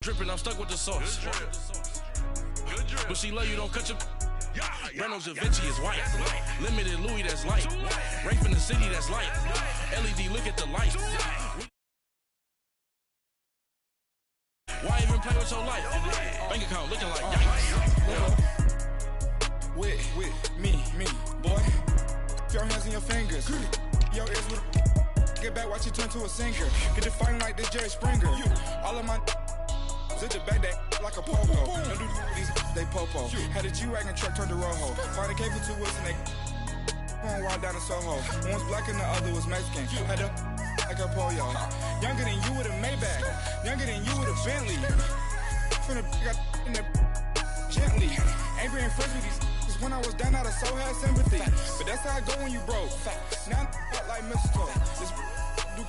dripping, I'm stuck with the sauce. But she love you, don't cut your... Reynolds Da Vinci is white. Limited Louis, that's light. Rafe in the city, that's light. LED, look at the light. Why even play with your life? Bank account looking like with me, boy. Your hands and your fingers. Your ears with get back, watch you turn to a singer. Get the fighting like this Jerry Springer. All of my zit the back that like a popo. Don't do these they popo. Had a G-Wagon truck turned to Rojo. Find a cable 2 wheels and they going wild down in Soho. One was black and the other was Mexican. Had a like a pollo. Younger than you with a Maybach. Younger than you with a Bentley. From the got in the gently. Angry and friends with these. Cause when I was down, I so had sympathy. But that's how I go when you broke. Now I'm like mistletoe. This do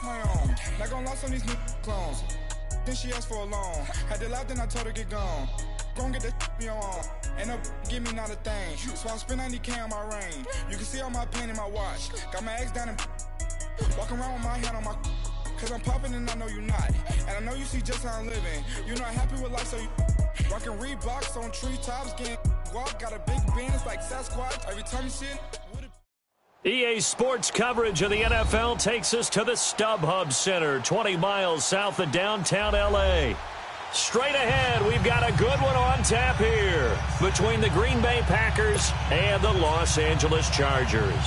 my own. Not gonna lost on these new clones. Then she asked for a loan. Had to laugh, then I told her get gone. Gon' get that me on. Ain't no give me not a thing. So I spend 90K on my ring. You can see all my pain in my watch. Got my ex down and walking around with my hand on my. Cause I'm popping and I know you not. And I know you see just how I'm living. You're not happy with life, so you rockin' Reeboks on treetops, getting walk. Got a big Benz like Sasquatch. Every time you see it. EA Sports coverage of the NFL takes us to the StubHub Center, 20 miles south of downtown L.A. Straight ahead, we've got a good one on tap here between the Green Bay Packers and the Los Angeles Chargers.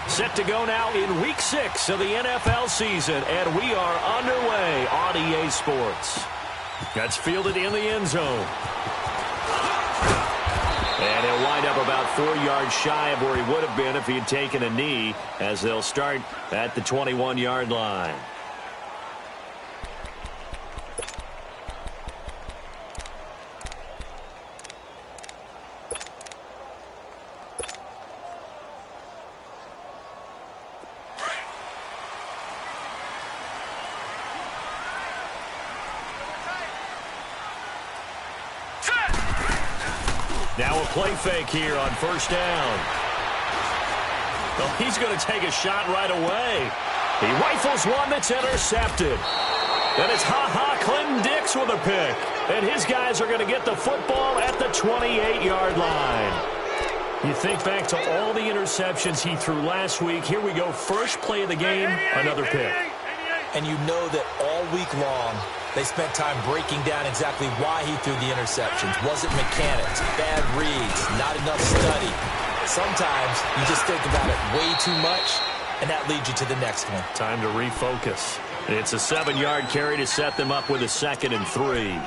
Set to go now in Week 6 of the NFL season, and we are underway on EA Sports. That's fielded in the end zone. And he'll wind up about 4 yards shy of where he would have been if he had taken a knee, as they'll start at the 21-yard line. Now a play fake here on first down. Well, he's going to take a shot right away. He rifles one that's intercepted. And it's Clinton Dix with a pick. And his guys are going to get the football at the 28-yard line. You think back to all the interceptions he threw last week. Here we go. First play of the game, another pick. And you know that all week long, they spent time breaking down exactly why he threw the interceptions. Was it mechanics, bad reads, not enough study? Sometimes you just think about it way too much, and that leads you to the next one. Time to refocus. It's a 7-yard carry to set them up with a 2nd and 3.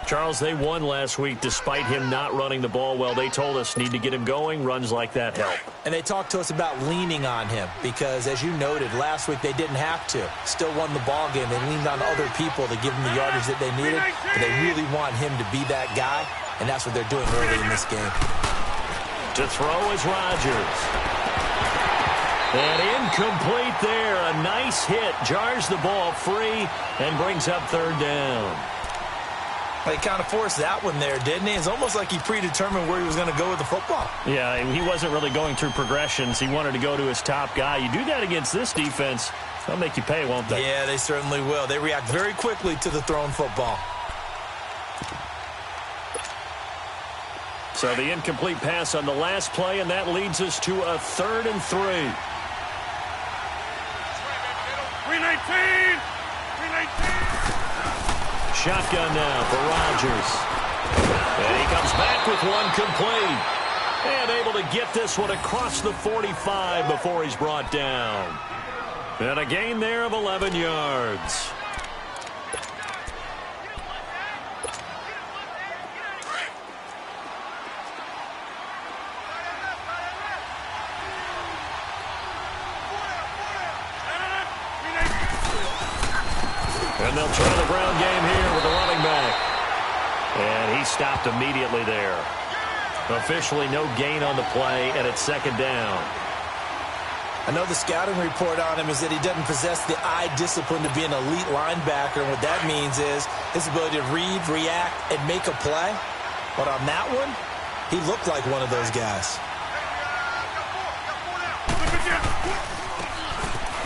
Charles, they won last week despite him not running the ball well. They told us need to get him going. Runs like that help. And they talked to us about leaning on him because, as you noted, last week they didn't have to. Still won the ball game. They leaned on other people to give them the yardage that they needed. But they really want him to be that guy, and that's what they're doing early in this game. To throw is Rodgers. And incomplete there. A nice hit. Jars the ball free and brings up 3rd down. He kind of forced that one there, didn't he? It's almost like he predetermined where he was going to go with the football. Yeah, he wasn't really going through progressions. He wanted to go to his top guy. You do that against this defense, they'll make you pay, won't they? Yeah, they certainly will. They react very quickly to the thrown football. So the incomplete pass on the last play, and that leads us to a 3rd and 3. 319! 319! Shotgun now for Rodgers. And he comes back with one complete. And able to get this one across the 45 before he's brought down. And a gain there of 11 yards. And they'll try the ground game here with the running back. And he stopped immediately there. Officially no gain on the play, and it's 2nd down. I know the scouting report on him is that he doesn't possess the eye discipline to be an elite linebacker. And what that means is his ability to read, react, and make a play. But on that one, he looked like one of those guys.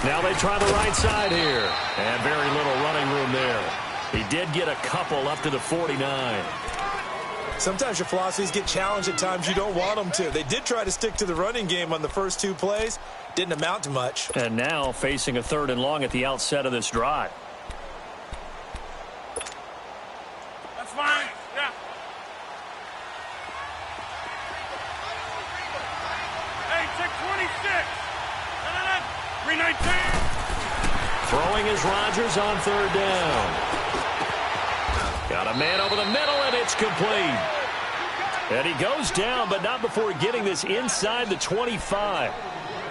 Now they try the right side here. And very little running room there. He did get a couple up to the 49. Sometimes your philosophies get challenged at times you don't want them to. They did try to stick to the running game on the first 2 plays. Didn't amount to much. And now facing a 3rd and long at the outset of this drive. That's fine. Yeah. Hey, check 26. 319. Throwing is Rodgers on 3rd down. Got a man over the middle, and it's complete. And he goes down, but not before getting this inside the 25.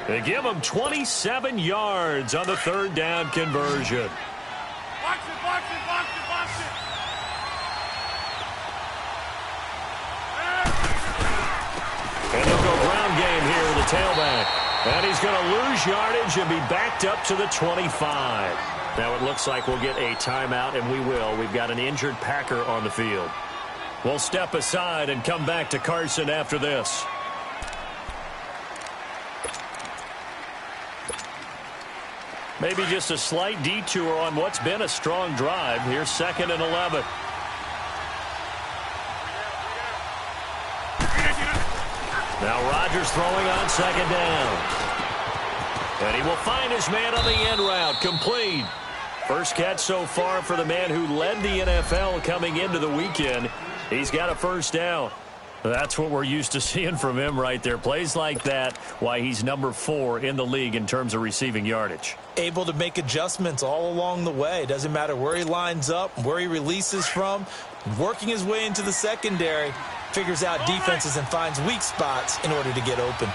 They give him 27 yards on the 3rd down conversion. Box it, box it, box it, box it. And they'll go ground game here with the tailback. And he's going to lose yardage and be backed up to the 25. Now it looks like we'll get a timeout, and we will. We've got an injured Packer on the field. We'll step aside and come back to Carson after this. Maybe just a slight detour on what's been a strong drive. Here's 2nd and 11. Now Rodgers throwing on 2nd down. And he will find his man on the end route. Complete. First catch so far for the man who led the NFL coming into the weekend. He's got a 1st down. That's what we're used to seeing from him right there. Plays like that, why he's number 4 in the league in terms of receiving yardage. Able to make adjustments all along the way. Doesn't matter where he lines up, where he releases from. Working his way into the secondary. Figures out defenses and finds weak spots in order to get open.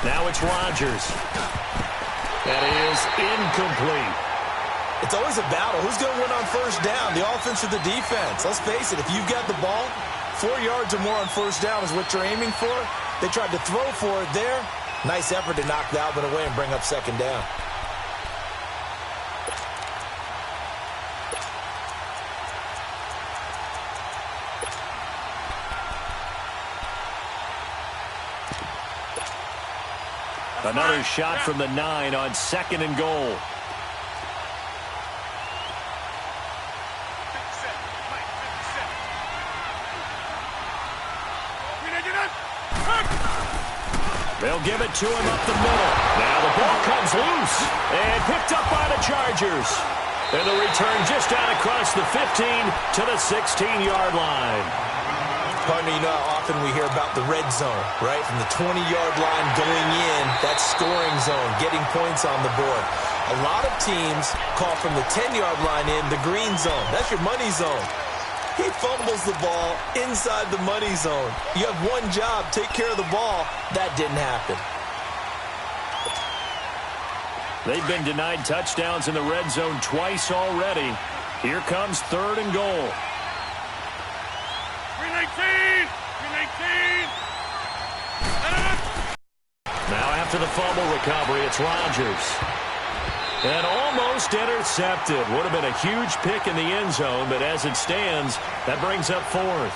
Now it's Rodgers. That is incomplete. It's always a battle. Who's going to win on 1st down, the offense or the defense? Let's face it, if you've got the ball, 4 yards or more on 1st down is what you're aiming for. They tried to throw for it there. Nice effort to knock Dalvin away and bring up 2nd down. Another shot from the 9 on 2nd and goal. They'll give it to him up the middle. Now the ball comes loose and picked up by the Chargers. And the return just out across the 15 to the 16-yard line. Partner, you know how often we hear about the red zone, right? From the 20-yard line going in, that scoring zone, getting points on the board. A lot of teams call from the 10-yard line in the green zone. That's your money zone. He fumbles the ball inside the money zone. You have one job, take care of the ball. That didn't happen. They've been denied touchdowns in the red zone twice already. Here comes 3rd and goal. 319! 319! Now after the fumble recovery, it's Rodgers. And almost intercepted. Would have been a huge pick in the end zone, but as it stands, that brings up 4th.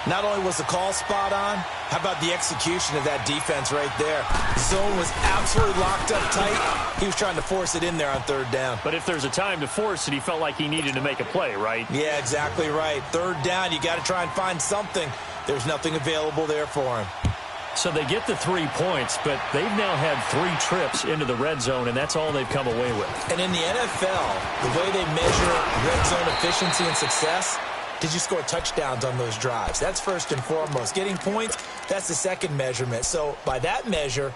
Not only was the call spot on, how about the execution of that defense right there? The zone was absolutely locked up tight. He was trying to force it in there on 3rd down. But if there's a time to force it, he felt like he needed to make a play, right? Yeah, exactly right. 3rd down, you got to try and find something. There's nothing available there for him. So they get the 3 points, but they've now had 3 trips into the red zone, and that's all they've come away with. And in the NFL, the way they measure red zone efficiency and success, did you score touchdowns on those drives? That's first and foremost. Getting points, that's the second measurement. So by that measure,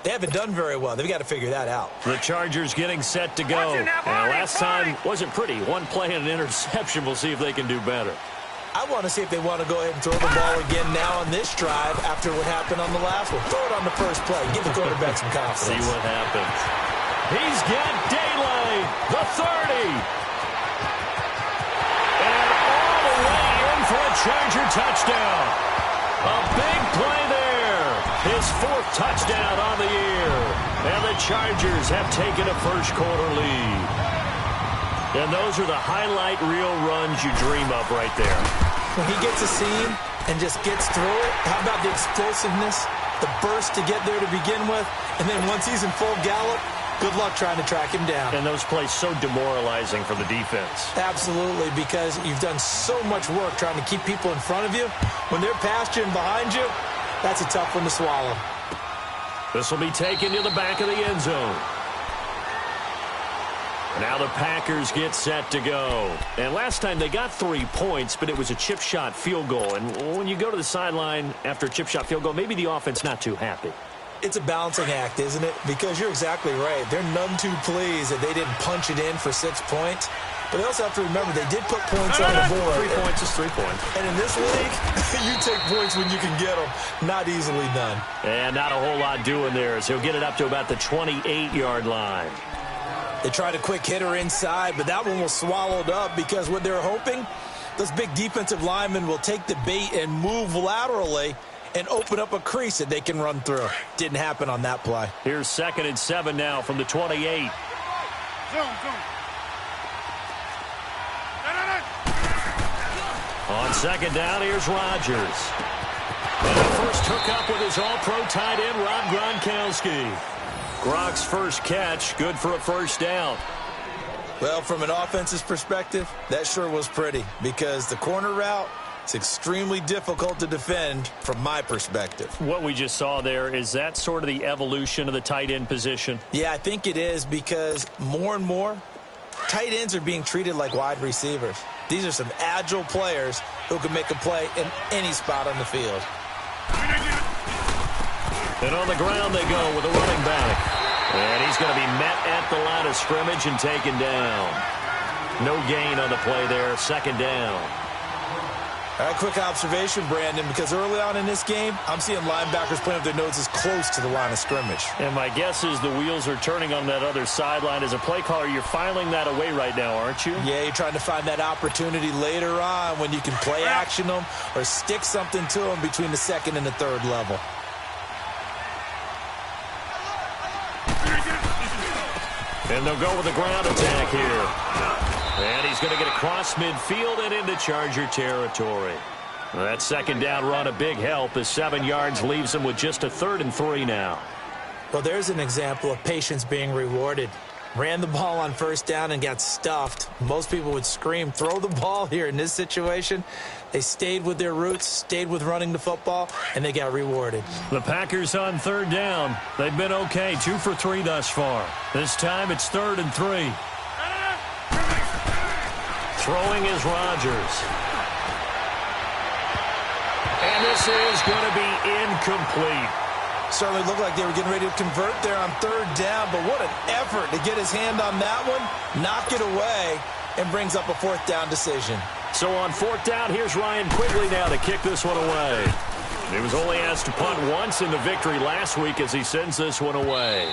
they haven't done very well. They've got to figure that out. The Chargers getting set to go. And last time wasn't pretty. One play and an interception. We'll see if they can do better. I want to see if they want to go ahead and throw the ball again now on this drive after what happened on the last one. Throw it on the first play. Give the quarterback some confidence. See what happens. He's got daylight. The 30. And all the way in for a Charger touchdown. A big play there. His 4th touchdown on the year. And the Chargers have taken a first-quarter lead. And those are the highlight reel runs you dream of right there. When he gets a seam and just gets through it, how about the explosiveness? the burst to get there to begin with, and then once he's in full gallop, good luck trying to track him down. And those plays so demoralizing for the defense. Absolutely, because you've done so much work trying to keep people in front of you. When they're past you and behind you, that's a tough one to swallow. This will be taken to the back of the end zone. Now the Packers get set to go. And last time they got 3 points, but it was a chip shot field goal. And when you go to the sideline after a chip shot field goal, maybe the offense not too happy. It's a balancing act, isn't it? Because you're exactly right. They're none too pleased that they didn't punch it in for 6 points. But they also have to remember they did put points on the board. 3 points is 3 points. And in this league, you take points when you can get them. Not easily done. And not a whole lot doing there as he'll get it up to about the 28-yard line. They tried a quick hitter inside, but that one was swallowed up because what they're hoping, those big defensive linemen will take the bait and move laterally and open up a crease that they can run through. Didn't happen on that play. Here's 2nd and 7 now from the 28. On 2nd down, here's Rodgers. And the first hookup with his all-pro tight end, Rob Gronkowski. Gronk's first catch, good for a first down. Well, from an offense's perspective, that sure was pretty because the corner route is extremely difficult to defend from my perspective. What we just saw there, is that sort of the evolution of the tight end position? Yeah, I think it is because more and more, tight ends are being treated like wide receivers. These are some agile players who can make a play in any spot on the field. And on the ground they go with a running back. And he's going to be met at the line of scrimmage and taken down. No gain on the play there, 2nd down. All right, quick observation, Brandon, because early on in this game, I'm seeing linebackers playing with their noses close to the line of scrimmage. And my guess is the wheels are turning on that other sideline. As a play caller, you're filing that away right now, aren't you? Yeah, you're trying to find that opportunity later on when you can play action them or stick something to them between the 2nd and the 3rd level. And they'll go with the ground attack here. And he's going to get across midfield and into Charger territory. That 2nd down run a big help as 7 yards leaves him with just a 3rd and 3 now. Well, there's an example of patience being rewarded. Ran the ball on 1st down and got stuffed. Most people would scream, throw the ball here. In this situation, they stayed with their roots, stayed with running the football, and they got rewarded. The Packers on 3rd down. They've been okay, 2 for 3 thus far. This time it's 3rd and 3. Throwing is Rodgers. And this is going to be incomplete. Certainly looked like they were getting ready to convert there on 3rd down, but what an effort to get his hand on that one, knock it away, and brings up a 4th down decision. So on 4th down, here's Ryan Quigley now to kick this one away. He was only asked to punt once in the victory last week as he sends this one away.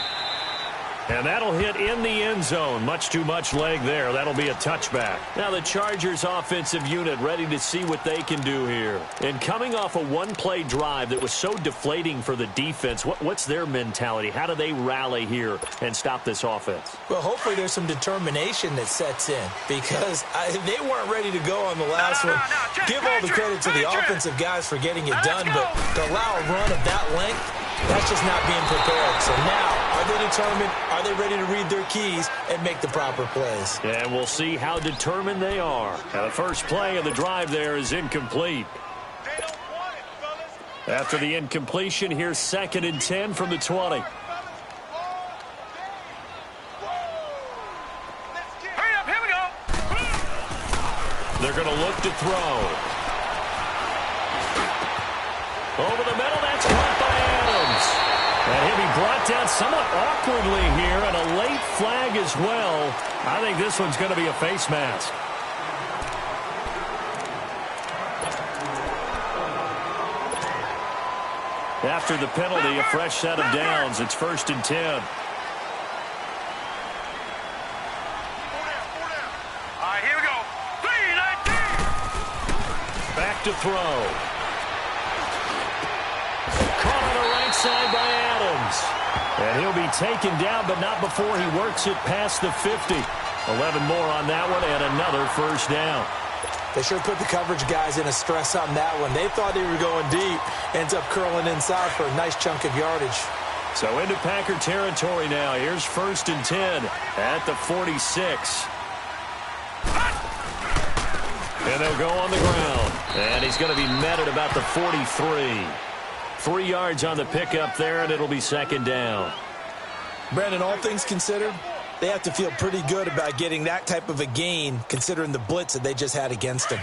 And that'll hit in the end zone. Much too much leg there. That'll be a touchback. Now the Chargers offensive unit ready to see what they can do here. And coming off a one-play drive that was so deflating for the defense, what's their mentality? How do they rally here and stop this offense? Well, hopefully there's some determination that sets in because they weren't ready to go on the last one. Give all the credit to the offensive guys for getting it done, but to allow a run of that length, that's just not being prepared. So now, are they determined? Are they ready to read their keys and make the proper plays? And we'll see how determined they are. Now, the first play of the drive there is incomplete. After the incompletion, here's 2nd and 10 from the 20. Hurry up, here we go. They're going to look to throw. Over the middle, that's caught by Adams. And he'll be brought down somewhat awkwardly here, and a late flag as well. I think this one's going to be a face mask. After the penalty, a fresh set of downs. It's 1st and 10. All right, here we go. 3-19. Back to throw. Caught on the right side by Adams. And he'll be taken down, but not before he works it past the 50. 11 more on that one, and another first down. They sure put the coverage guys in a stress on that one. They thought they were going deep. Ends up curling inside for a nice chunk of yardage. So into Packer territory now. Here's 1st and 10 at the 46. And they'll go on the ground. And he's going to be met at about the 43. 3 yards on the pickup there, and it'll be 2nd down. Brandon, all things considered, they have to feel pretty good about getting that type of a gain, considering the blitz that they just had against them.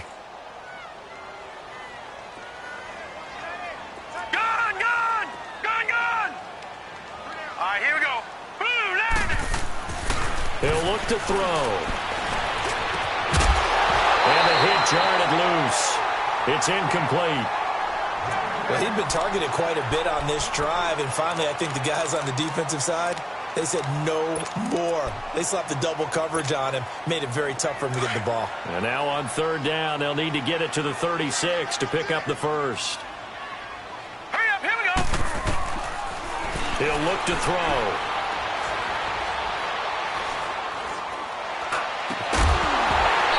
Gone, gone! Gone, gone! All right, here we go. Boom, landed! He'll look to throw. And the hit jarred it loose. It's incomplete. Well, he'd been targeted quite a bit on this drive, and finally I think the guys on the defensive side, they said no more. They slapped the double coverage on him, made it very tough for him to get the ball. And now on 3rd down, they'll need to get it to the 36 to pick up the first. Hurry up, here we go! He'll look to throw.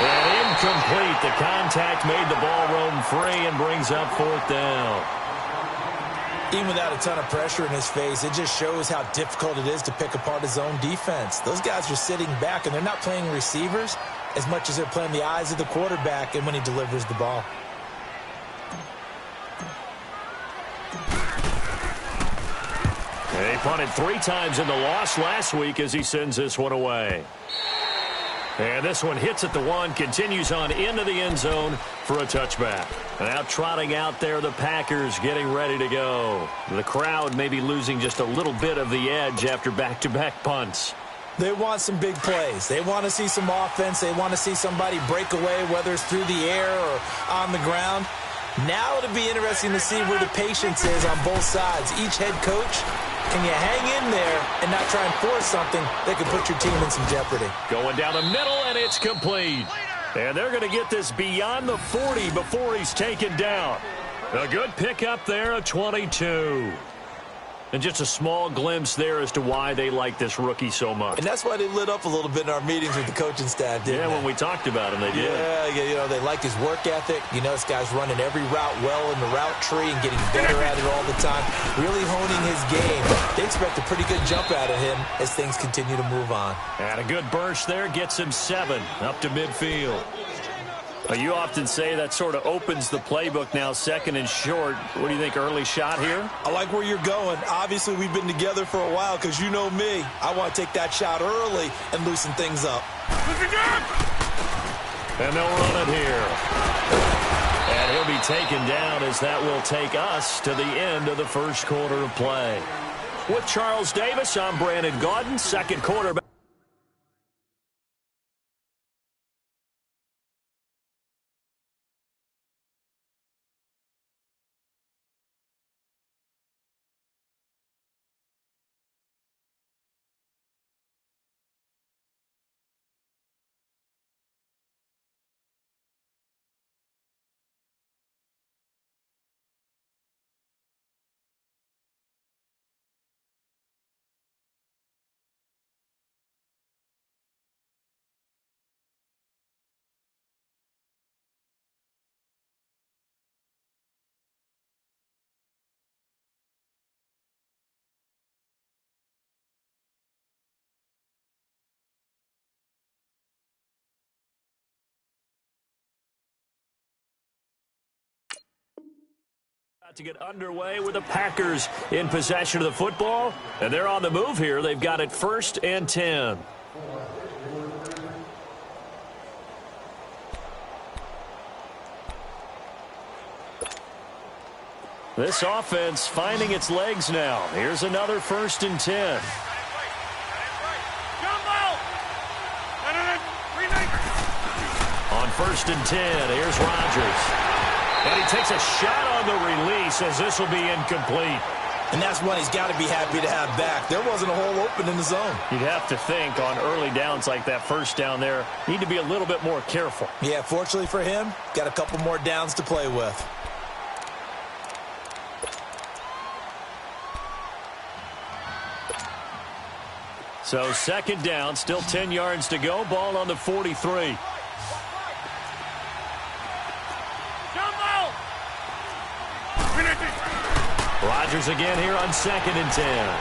And incomplete. The contact made the ball roam free and brings up 4th down. Even without a ton of pressure in his face, it just shows how difficult it is to pick apart his own defense. Those guys are sitting back, and they're not playing receivers as much as they're playing the eyes of the quarterback and when he delivers the ball. They punted 3 times in the loss last week as he sends this one away. And this one hits at the 1, continues on into the end zone for a touchback. And now trotting out there, the Packers getting ready to go. The crowd may be losing just a little bit of the edge after back-to-back punts. They want some big plays. They want to see some offense. They want to see somebody break away, whether it's through the air or on the ground. Now it'll be interesting to see where the patience is on both sides. Each head coach, can you hang in there and not try and force something that could put your team in some jeopardy? Going down the middle, and it's complete. And they're going to get this beyond the 40 before he's taken down. A good pickup there, a 22. And just a small glimpse there as to why they like this rookie so much. And that's why they lit up a little bit in our meetings with the coaching staff, didn't they? Yeah, when we talked about him, they did. Yeah, you know, they like his work ethic. You know, this guy's running every route well in the route tree and getting better at it all the time, really honing his game. They expect a pretty good jump out of him as things continue to move on. And a good burst there gets him 7 up to midfield. You often say that sort of opens the playbook now, 2nd and short. What do you think, early shot here? I like where you're going. Obviously, we've been together for a while because you know me. I want to take that shot early and loosen things up. And they'll run it here. And he'll be taken down as that will take us to the end of the first quarter of play. With Charles Davis, I'm Brandon Gaudin, 2nd quarterback. To get underway with the Packers in possession of the football, and they're on the move here. They've got it 1st and 10. This offense finding its legs now. Here's another 1st and 10. On 1st and 10, here's Rodgers. And he takes a shot on the release as this will be incomplete. And that's one he's got to be happy to have back. There wasn't a hole open in the zone. You'd have to think on early downs like that, 1st down there, need to be a little bit more careful. Yeah, fortunately for him, got a couple more downs to play with. So 2nd down, still 10 yards to go. Ball on the 43. Rodgers again here on 2nd and 10.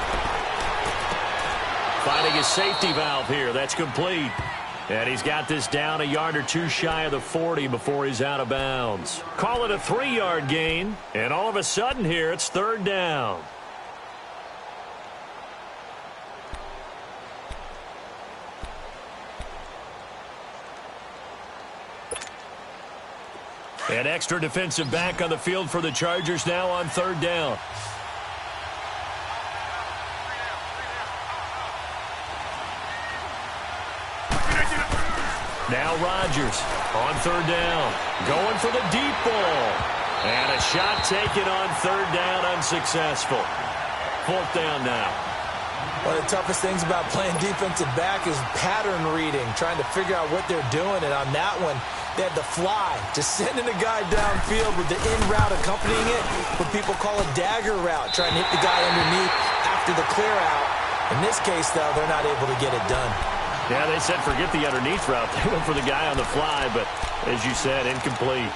Finding his safety valve here. That's complete. And he's got this down a yard or two shy of the 40 before he's out of bounds. Call it a 3-yard gain. And all of a sudden here, it's 3rd down. An extra defensive back on the field for the Chargers now on 3rd down. Now Rodgers on 3rd down. Going for the deep ball. And a shot taken on 3rd down, unsuccessful. 4th down now. One of the toughest things about playing defensive back is pattern reading, trying to figure out what they're doing. And on that one, they had the fly, just sending a guy downfield with the in route accompanying it, what people call a dagger route, trying to hit the guy underneath after the clear out. In this case, though, they're not able to get it done. Yeah, they said forget the underneath route. They went for the guy on the fly, but as you said, incomplete.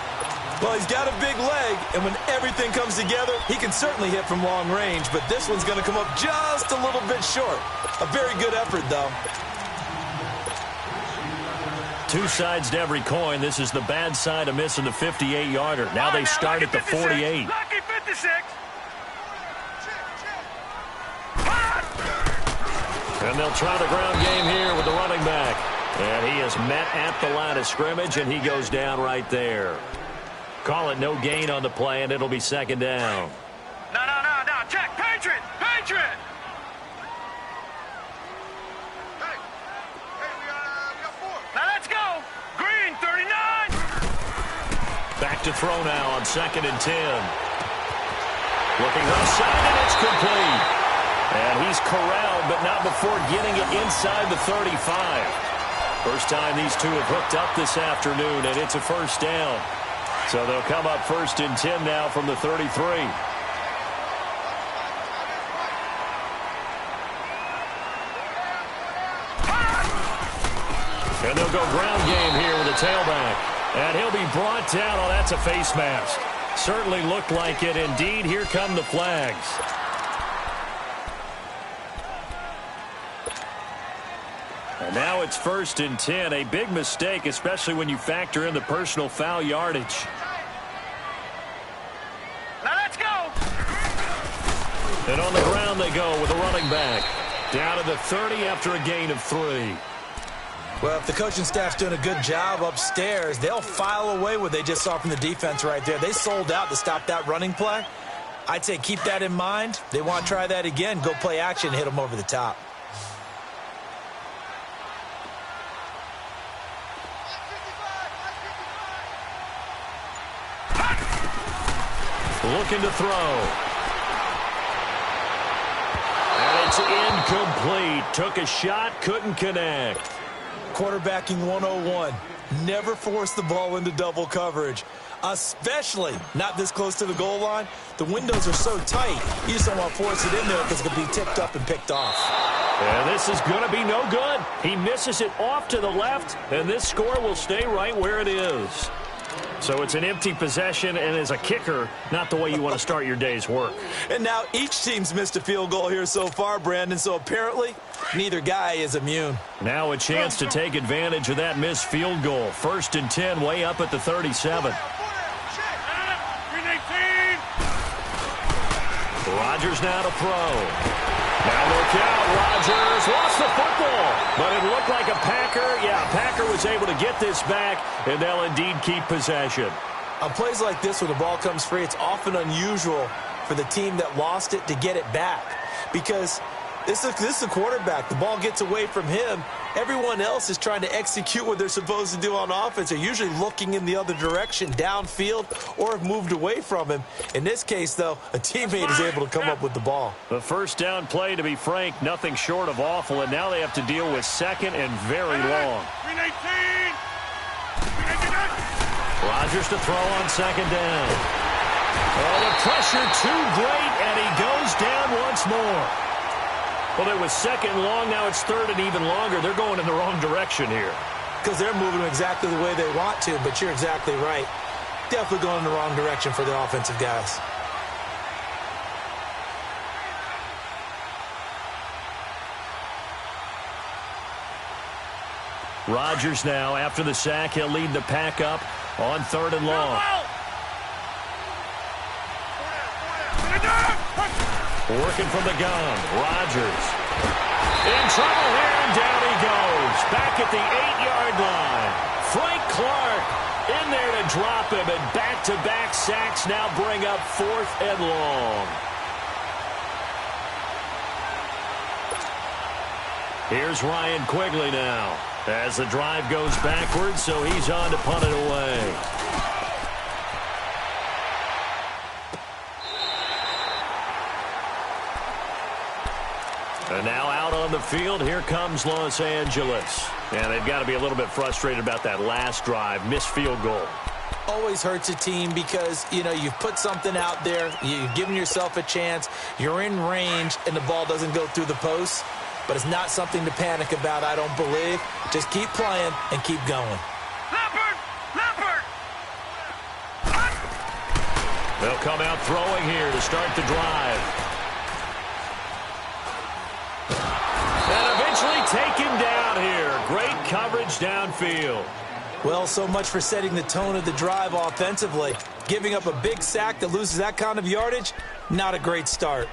Well, he's got a big leg, and when everything comes together, he can certainly hit from long range, but this one's going to come up just a little bit short. A very good effort, though. Two sides to every coin. This is the bad side of missing the 58-yarder. Now they start at the 48. Lucky 56. And they'll try the ground game here with the running back. And he is met at the line of scrimmage, and he goes down right there. Call it no gain on the play, and it'll be 2nd down. No. Check. Patriot. Now let's go. Green, 39. Back to throw now on 2nd and 10. Looking left side, and it's complete. And he's corralled, but not before getting it inside the 35. First time these two have hooked up this afternoon, and it's a 1st down. So they'll come up 1st and 10 now from the 33. And they'll go ground game here with a tailback. And he'll be brought down. Oh, that's a face mask. Certainly looked like it. Indeed, here come the flags. And now it's 1st and 10. A big mistake, especially when you factor in the personal foul yardage. Now let's go. And on the ground they go with a running back. Down to the 30 after a gain of 3. Well, if the coaching staff's doing a good job upstairs, they'll file away what they just saw from the defense right there. They sold out to stop that running play. I'd say keep that in mind. They want to try that again. Go play action, hit them over the top. Looking to throw. And it's incomplete. Took a shot, couldn't connect. Quarterbacking 101. Never force the ball into double coverage, especially not this close to the goal line. The windows are so tight, you just don't want to force it in there because it could be tipped up and picked off. And this is going to be no good. He misses it off to the left, and this score will stay right where it is. So it's an empty possession, and as a kicker, not the way you want to start your day's work. And now each team's missed a field goal here so far, Brandon, so apparently neither guy is immune. Now a chance to take advantage of that missed field goal. 1st and 10, way up at the 37. Rodgers now to throw. Now look out, Rodgers lost the football, but it looked like a Packer. Yeah, Packer was able to get this back, and they'll indeed keep possession. On plays like this where the ball comes free, it's often unusual for the team that lost it to get it back because this is the quarterback. The ball gets away from him. Everyone else is trying to execute what they're supposed to do on offense. They're usually looking in the other direction, downfield, or have moved away from him. In this case, though, a teammate is able to come up with the ball. The 1st down play, to be frank, nothing short of awful, and now they have to deal with 2nd and very long. Rodgers to throw on 2nd down. Oh, the pressure too great, and he goes down once more. Well, it was 2nd and long. Now it's 3rd and even longer. They're going in the wrong direction here. Because they're moving exactly the way they want to, but you're exactly right. Definitely going in the wrong direction for the offensive guys. Rodgers now, after the sack, he'll lead the pack up on 3rd and long. Working from the gun, Rodgers. In trouble here, and down he goes. Back at the 8-yard line. Frank Clark in there to drop him, and back-to-back sacks now bring up 4th and long. Here's Ryan Quigley now as the drive goes backwards, so he's on to punt it away. And now out on the field, here comes Los Angeles. And they've got to be a little bit frustrated about that last drive, missed field goal. Always hurts a team because, you know, you've put something out there, you've given yourself a chance, you're in range, and the ball doesn't go through the post. But it's not something to panic about, I don't believe. Just keep playing and keep going. Leopard! They'll come out throwing here to start the drive. And eventually taken down here. Great coverage downfield. Well, so much for setting the tone of the drive offensively. Giving up a big sack that loses that kind of yardage, not a great start.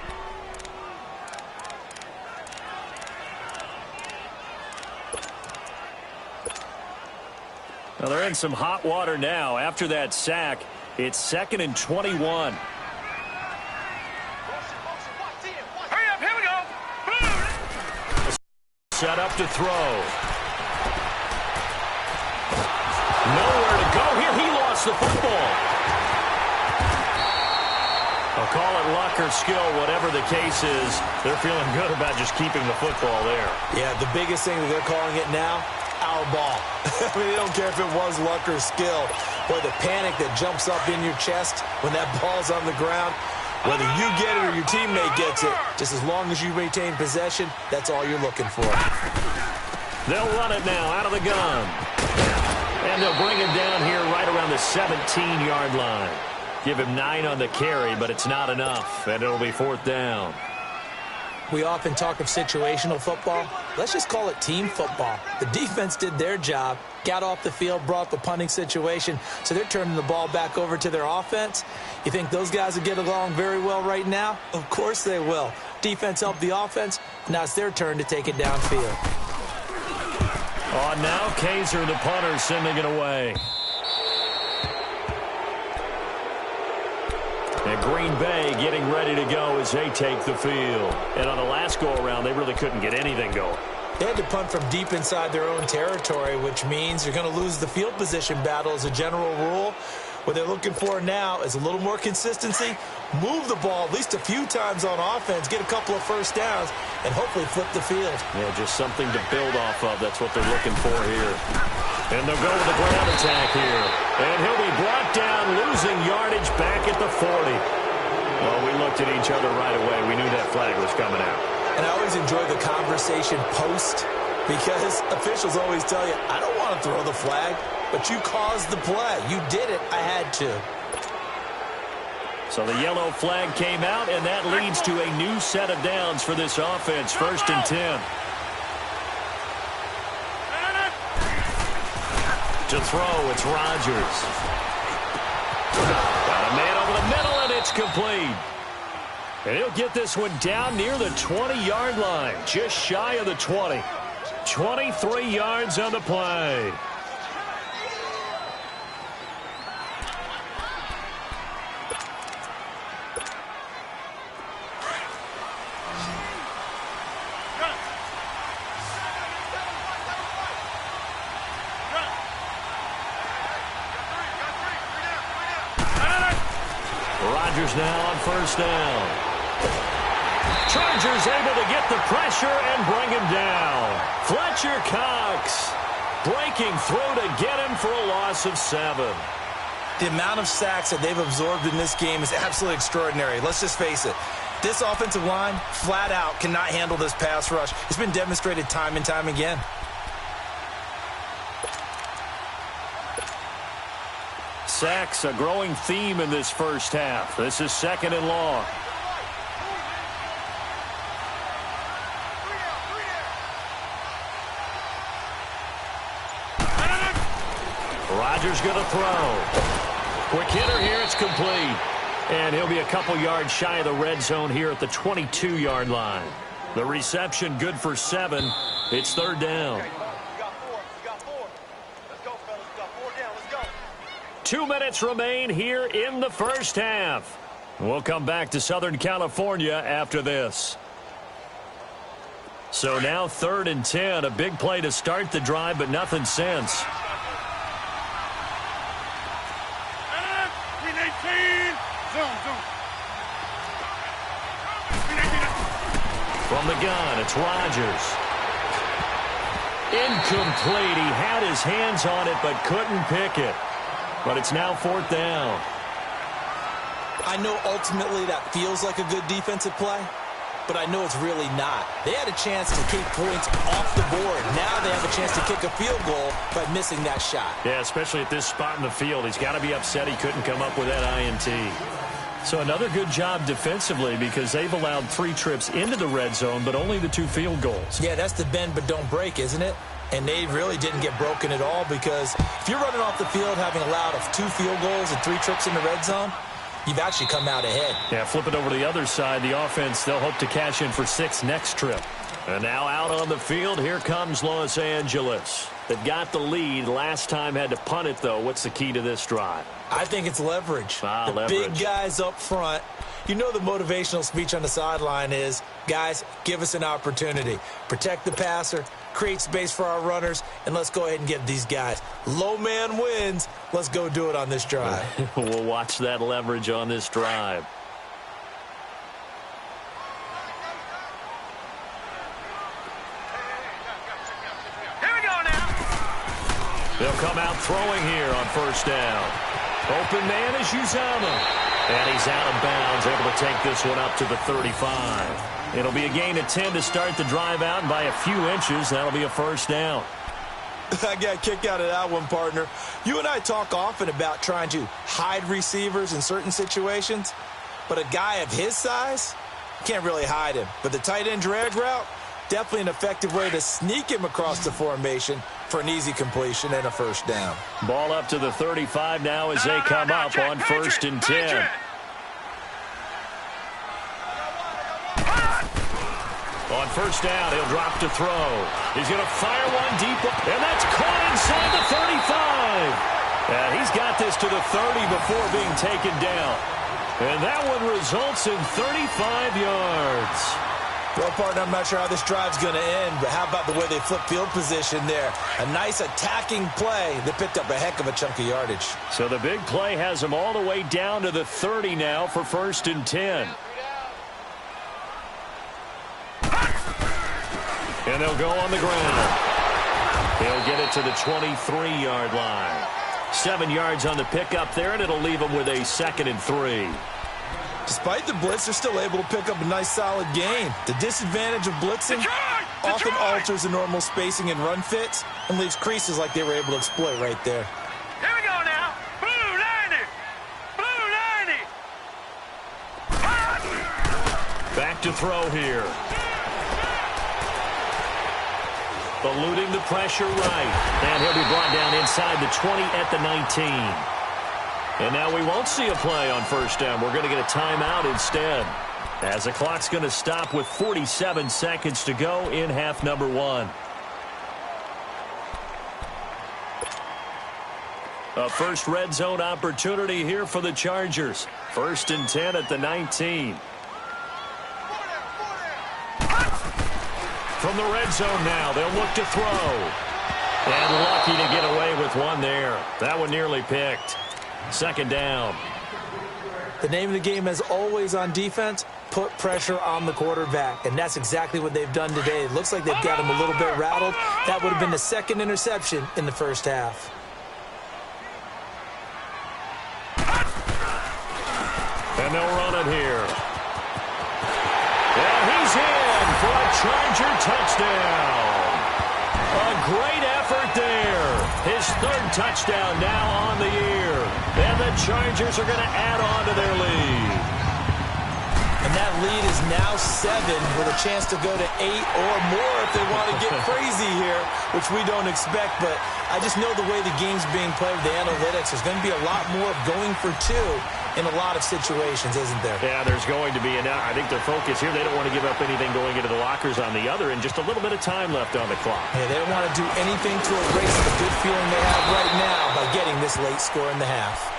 Well, they're in some hot water now. After that sack, it's 2nd and 21. Hurry up, here we go. Set up to throw. Nowhere to go here. He lost the football. I'll call it luck or skill, whatever the case is. They're feeling good about just keeping the football there. Yeah, the biggest thing that they're calling it now, our ball. I mean, they don't care if it was luck or skill. Boy, the panic that jumps up in your chest when that ball's on the ground, whether you get it or your teammate gets it, just as long as you maintain possession, that's all you're looking for. They'll run it now out of the gun. And they'll bring him down here right around the 17-yard line. Give him 9 on the carry, but it's not enough, and it'll be 4th down. We often talk of situational football. Let's just call it team football. The defense did their job, got off the field, brought the punting situation, so they're turning the ball back over to their offense. You think those guys will get along very well right now? Of course they will. Defense helped the offense. Now it's their turn to take it downfield. On now, Kaiser, the punter, sending it away. And Green Bay getting ready to go as they take the field. And on the last go-around, they really couldn't get anything going. They had to punt from deep inside their own territory, which means you're going to lose the field position battle as a general rule. What they're looking for now is a little more consistency, move the ball at least a few times on offense, get a couple of first downs, and hopefully flip the field. Yeah, just something to build off of. That's what they're looking for here. And they'll go with the ground attack here. And he'll be brought down, losing yardage back at the 40. Well, we looked at each other right away. We knew that flag was coming out. And I always enjoy the conversation post because officials always tell you, I don't want to throw the flag, but you caused the play. You did it. I had to. So the yellow flag came out, and that leads to a new set of downs for this offense. 1st and 10. To throw, it's Rodgers. Got a man over the middle, and it's complete. And he'll get this one down near the 20-yard line, just shy of the 20. 23 yards on the play. Rodgers now on 1st down. Chargers able to get the pressure and bring him down. Fletcher Cox breaking through to get him for a loss of 7. The amount of sacks that they've absorbed in this game is absolutely extraordinary. Let's just face it. This offensive line, flat out, cannot handle this pass rush. It's been demonstrated time and time again. Sacks, a growing theme in this first half. This is 2nd and long. Rodgers going to throw. Quick hitter here. It's complete. And he'll be a couple yards shy of the red zone here at the 22-yard line. The reception good for 7. It's third down. 2 minutes remain here in the first half. We'll come back to Southern California after this. So now 3rd and 10. A big play to start the drive, but nothing since. From the gun, it's Rodgers. Incomplete. He had his hands on it, but couldn't pick it. But it's now 4th down. I know ultimately that feels like a good defensive play, but I know it's really not. They had a chance to kick points off the board. Now they have a chance to kick a field goal by missing that shot. Yeah, especially at this spot in the field. He's got to be upset he couldn't come up with that INT. So another good job defensively because they've allowed 3 trips into the red zone, but only the 2 field goals. Yeah, that's the bend but don't break, isn't it? And they really didn't get broken at all because if you're running off the field having allowed 2 field goals and 3 trips in the red zone, you've actually come out ahead. Yeah, flip it over to the other side. The offense, they'll hope to cash in for 6 next trip. And now out on the field, here comes Los Angeles. They've got the lead. Last time had to punt it, though. What's the key to this drive? I think it's leverage. The leverage. Big guys up front. You know the motivational speech on the sideline is, guys, give us an opportunity. Protect the passer, create space for our runners, and let's go ahead and give these guys. Low man wins. Let's go do it on this drive. We'll watch that leverage on this drive. Here we go now. They'll come out throwing here on 1st down. Open man is Uzomah. And he's out of bounds, able to take this one up to the 35. It'll be a gain of 10 to start the drive out, and by a few inches, that'll be a 1st down. I got a kick out of that one, partner. You and I talk often about trying to hide receivers in certain situations, but a guy of his size, can't really hide him. But the tight end drag route, definitely an effective way to sneak him across the formation for an easy completion and a 1st down. Ball up to the 35 now as they come up on 1st and 10. On 1st down, he'll drop to throw. He's going to fire one deep, and that's caught inside the 35. And he's got this to the 30 before being taken down. And that one results in 35 yards. Well, partner, I'm not sure how this drive's going to end, but how about the way they flip field position there? A nice attacking play that picked up a heck of a chunk of yardage. So the big play has them all the way down to the 30 now for 1st and 10. And they'll go on the ground. He'll get it to the 23-yard line. 7 yards on the pickup there, and it'll leave them with a 2nd and 3. Despite the blitz, they're still able to pick up a nice, solid gain. The disadvantage of blitzing often alters the normal spacing and run fits and leaves creases like they were able to exploit right there. Here we go now. Blue 90. Blue 90. Back to throw here. Eluding the pressure right. And he'll be brought down inside the 20 at the 19. And now we won't see a play on 1st down. We're going to get a timeout instead, as the clock's going to stop with 47 seconds to go in half number 1. A first red zone opportunity here for the Chargers. 1st and 10 at the 19. From the red zone now, they'll look to throw. And lucky to get away with one there. That one nearly picked. 2nd down. The name of the game, as always on defense, put pressure on the quarterback. And that's exactly what they've done today. It looks like they've got him a little bit rattled. That would have been the 2nd interception in the 1st half. And they'll run it here. And he's in for a Charger touchdown. A great effort there. His 3rd touchdown now on the year. And the Chargers are going to add on to their lead. And that lead is now 7 with a chance to go to 8 or more if they want to get crazy here, which we don't expect. But I just know the way the game's being played with the analytics, there's going to be a lot more of going for 2 in a lot of situations, isn't there? Yeah, there's going to be. And I think their focus here, they don't want to give up anything going into the lockers on the other, and just a little bit of time left on the clock. Yeah, they don't want to do anything to erase the good feeling they have right now by getting this late score in the half.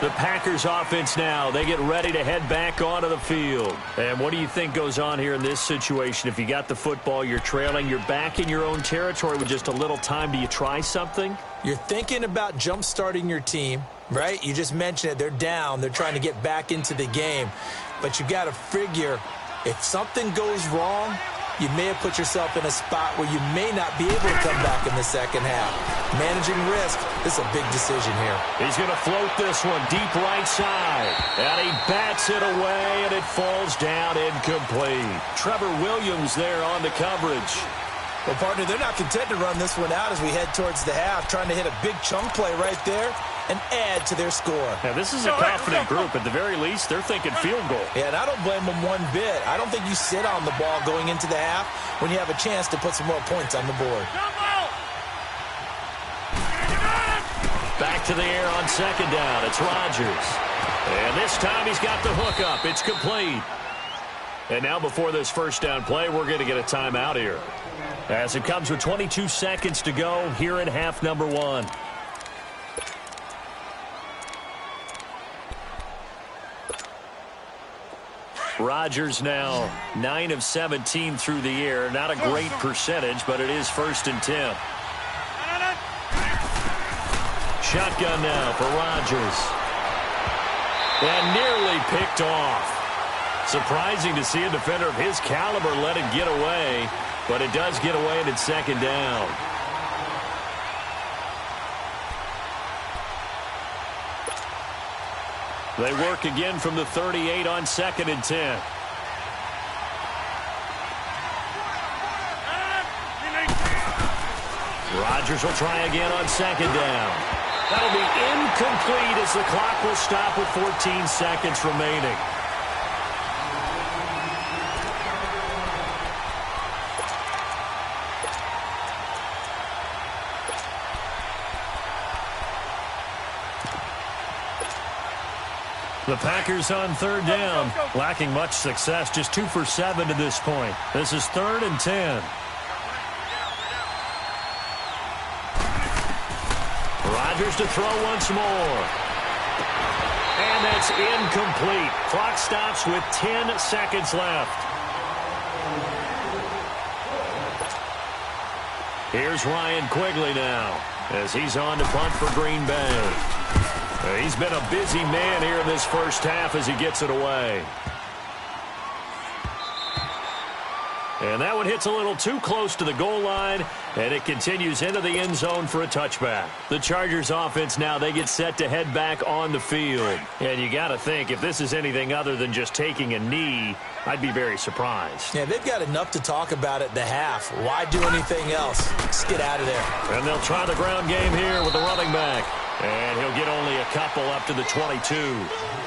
The Packers offense now, they get ready to head back onto the field. And what do you think goes on here in this situation? If you got the football, you're trailing, you're back in your own territory with just a little time. Do you try something? You're thinking about jump-starting your team, right? You just mentioned it. They're down. They're trying to get back into the game. But you got to figure if something goes wrong, you may have put yourself in a spot where you may not be able to come back in the second half. Managing risk, this is a big decision here. He's going to float this one deep right side. And he bats it away, and it falls down incomplete. Trevor Williams there on the coverage. Well, partner, they're not content to run this one out as we head towards the half, trying to hit a big chunk play right there and add to their score. Now, this is a confident group. At the very least, they're thinking field goal. Yeah, and I don't blame them one bit. I don't think you sit on the ball going into the half when you have a chance to put some more points on the board. Back to the air on second down. It's Rodgers. And this time he's got the hook up. It's complete. And now before this first down play, we're going to get a timeout here, as it comes with 22 seconds to go here in half number 1. Rodgers now 9 of 17 through the air. Not a great percentage, but it is 1st and 10. Shotgun now for Rodgers. And nearly picked off. Surprising to see a defender of his caliber let it get away, but it does get away and it's second down. They work again from the 38 on 2nd and 10. Rodgers will try again on 2nd down. That'll be incomplete as the clock will stop with 14 seconds remaining. The Packers on 3rd down, lacking much success, just 2 for 7 to this point. This is 3rd and 10. Rodgers to throw once more. And that's incomplete. Clock stops with 10 seconds left. Here's Ryan Quigley now as he's on to punt for Green Bay. He's been a busy man here in this first half as he gets it away. And that one hits a little too close to the goal line, and it continues into the end zone for a touchback. The Chargers offense now, they get set to head back on the field. And you got to think, if this is anything other than just taking a knee, I'd be very surprised. Yeah, they've got enough to talk about at the half. Why do anything else? Just get out of there. And they'll try the ground game here with the running back. And he'll get only a couple up to the 22.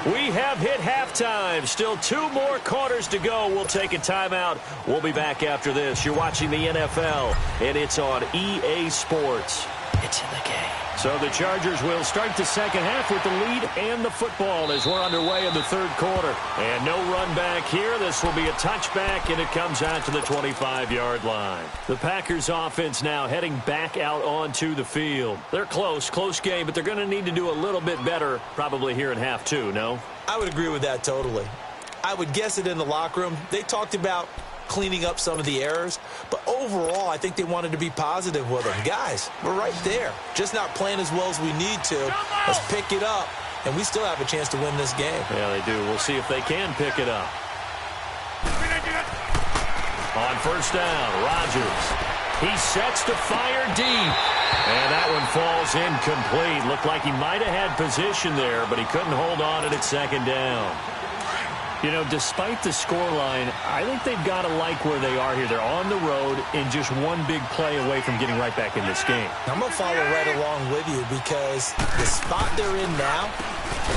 We have hit halftime. Still 2 more quarters to go. We'll take a timeout. We'll be back after this. You're watching the NFL, and it's on EA Sports. It's in the game. So the Chargers will start the second half with the lead and the football as we're underway in the 3rd quarter. And no run back here. This will be a touchback, and it comes out to the 25-yard line. The Packers offense now heading back out onto the field. They're close game, but they're going to need to do a little bit better probably here in half 2, no? I would agree with that totally. I would guess it in the locker room. They talked about cleaning up some of the errors, but overall I think they wanted to be positive with them. Guys, we're right there, just not playing as well as we need to. Let's pick it up, and we still have a chance to win this game. Yeah, they do. We'll see if they can pick it up. On 1st down, Rodgers. He sets to fire deep, and that one falls incomplete. Looked like he might have had position there, but he couldn't hold on to it at 2nd down. You know, despite the scoreline, I think they've got to like where they are here. They're on the road and just one big play away from getting right back in this game. I'm going to follow right along with you because the spot they're in now,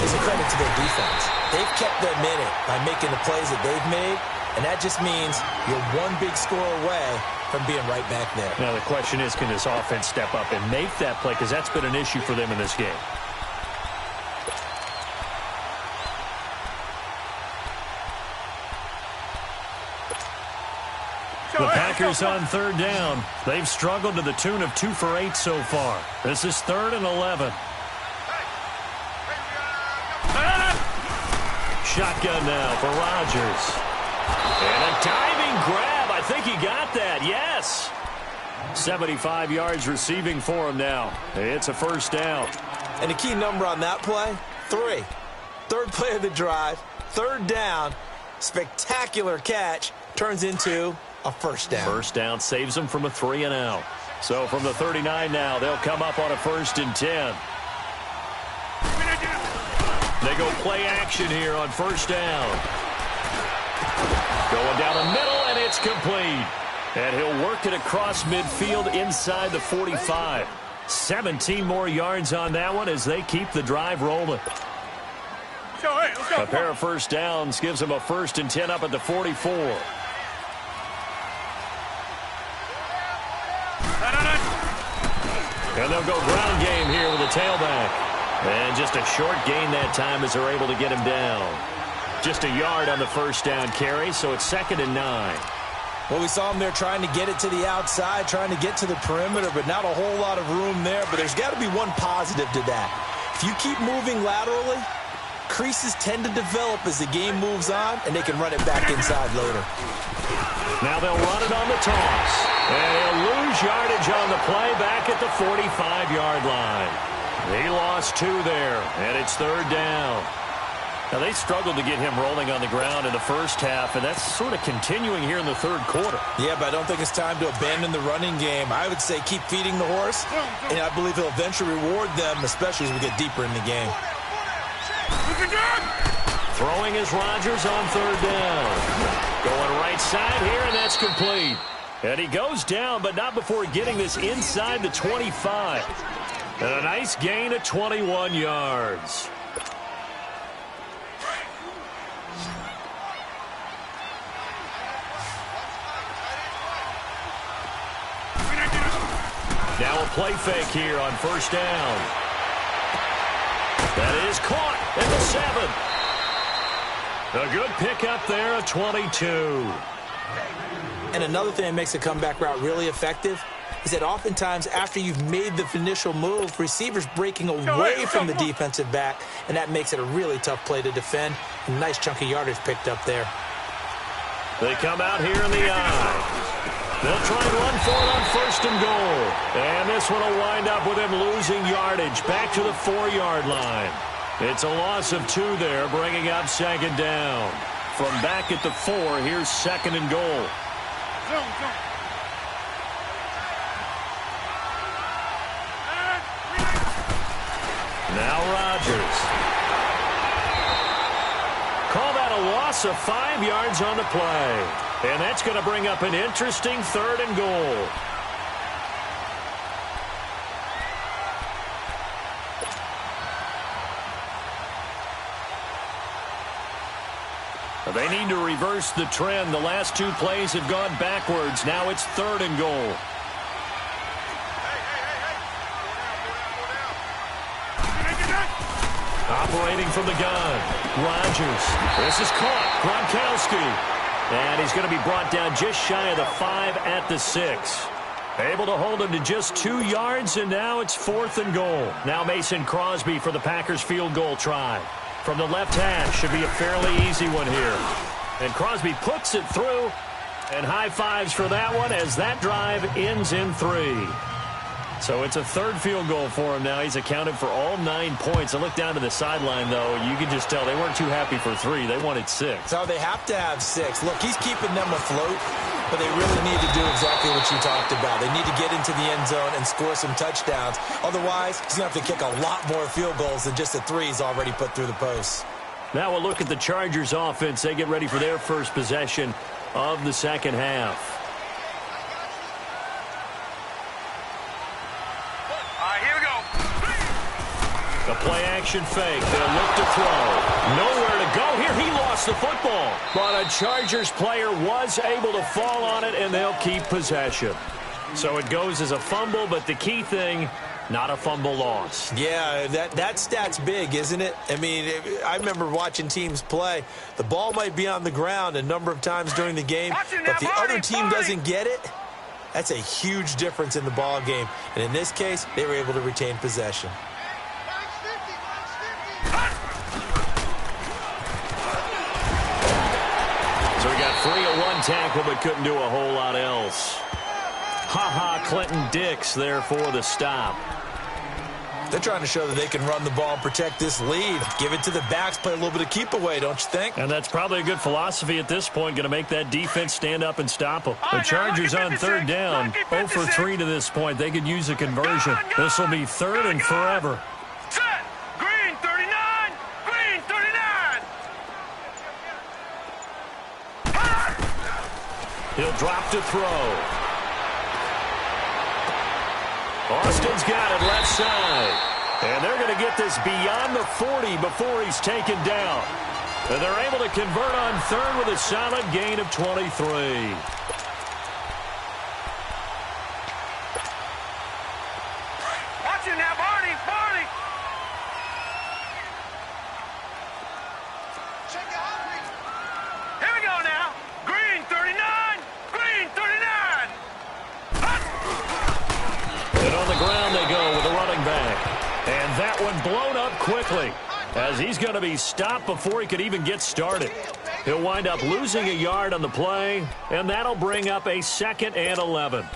is a credit to their defense. They've kept them in it by making the plays that they've made, and that just means you're one big score away from being right back there. Now the question is, can this offense step up and make that play? Because that's been an issue for them in this game. The Packers on third down. They've struggled to the tune of 2 for 8 so far. This is 3rd and 11. Shotgun now for Rodgers. And a diving grab. I think he got that. Yes. 75 yards receiving for him now. It's a first down. And the key number on that play, 3. Third play of the drive, 3rd down, spectacular catch, turns into a first down. First down saves them from a 3 and out. So from the 39 now, they'll come up on a 1st and 10. They go play action here on 1st down. Going down the middle, and it's complete. And he'll work it across midfield inside the 45. 17 more yards on that one as they keep the drive rolling. A pair of first downs gives them a 1st and 10 up at the 44. And they'll go ground game here with a tailback. And just a short gain that time as they're able to get him down. Just a yard on the first down carry, so it's 2nd and 9. Well, we saw him there trying to get it to the outside, trying to get to the perimeter, but not a whole lot of room there. But there's got to be one positive to that. If you keep moving laterally, creases tend to develop as the game moves on, and they can run it back inside later. Now they'll run it on the toss. And he'll lose yardage on the play back at the 45-yard line. He lost 2 there, and it's 3rd down. Now, they struggled to get him rolling on the ground in the first half, and that's sort of continuing here in the 3rd quarter. Yeah, but I don't think it's time to abandon the running game. I would say keep feeding the horse, and I believe he'll eventually reward them, especially as we get deeper in the game. Throwing is Rodgers on 3rd down. Going right side here, and that's complete. And he goes down, but not before getting this inside the 25. And a nice gain of 21 yards. Now a play fake here on 1st down. That is caught at the 7. A good pickup there at 22. And another thing that makes a comeback route really effective is that oftentimes after you've made the initial move, receivers breaking away from the defensive back, and that makes it a really tough play to defend. A nice chunk of yardage picked up there. They come out here in the eye. They'll try and run for it on 1st and goal. And this one will wind up with him losing yardage back to the 4-yard line. It's a loss of 2 there, bringing up 2nd down. From back at the 4, here's 2nd and goal. Now Rodgers. Call that a loss of 5 yards on the play. And that's going to bring up an interesting 3rd and goal. They need to reverse the trend. The last 2 plays have gone backwards. Now it's 3rd and goal. Operating from the gun, Rodgers. This is caught. Gronkowski. And he's going to be brought down just shy of the 5 at the 6. Able to hold him to just 2 yards, and now it's 4th and goal. Now Mason Crosby for the Packers field goal try. From the left hash, should be a fairly easy one here. And Crosby puts it through, and high fives for that one as that drive ends in 3. So it's a 3rd field goal for him now. He's accounted for all 9 points. I look down to the sideline, though. You can just tell they weren't too happy for 3. They wanted 6. So they have to have 6. Look, he's keeping them afloat, but they really need to do exactly what you talked about. They need to get into the end zone and score some touchdowns. Otherwise, he's going to have to kick a lot more field goals than just the 3 he's already put through the posts. Now we'll look at the Chargers offense. They get ready for their first possession of the second half. The play-action fake. They'll look to throw. Nowhere to go here. He lost the football. But a Chargers player was able to fall on it, and they'll keep possession. So it goes as a fumble, but the key thing, not a fumble loss. Yeah, that stat's big, isn't it? I mean, I remember watching teams play. The ball might be on the ground a number of times during the game, but the other team doesn't get it. That's a huge difference in the ball game. And in this case, they were able to retain possession. So we got 3-1 tackle, but couldn't do a whole lot else. Clinton-Dix there for the stop. They're trying to show that they can run the ball and protect this lead. Give it to the backs, play a little bit of keep away, don't you think? And that's probably a good philosophy at this point, going to make that defense stand up and stop them. The Chargers on third down, 0 for 3 to this point. They could use a conversion. This will be third and forever. Set. Green 39. Green 39. He'll drop to throw. Austin's got it left side. And they're going to get this beyond the 40 before he's taken down. And they're able to convert on third with a solid gain of 23. Watch it now, Barney. Barney. Here we go now. Green 39. Green 39. And on the ground they go with the running back. And that one blown up quickly as he's going to be stopped before he could even get started. He'll wind up losing a yard on the play, and that'll bring up a 2nd and 11.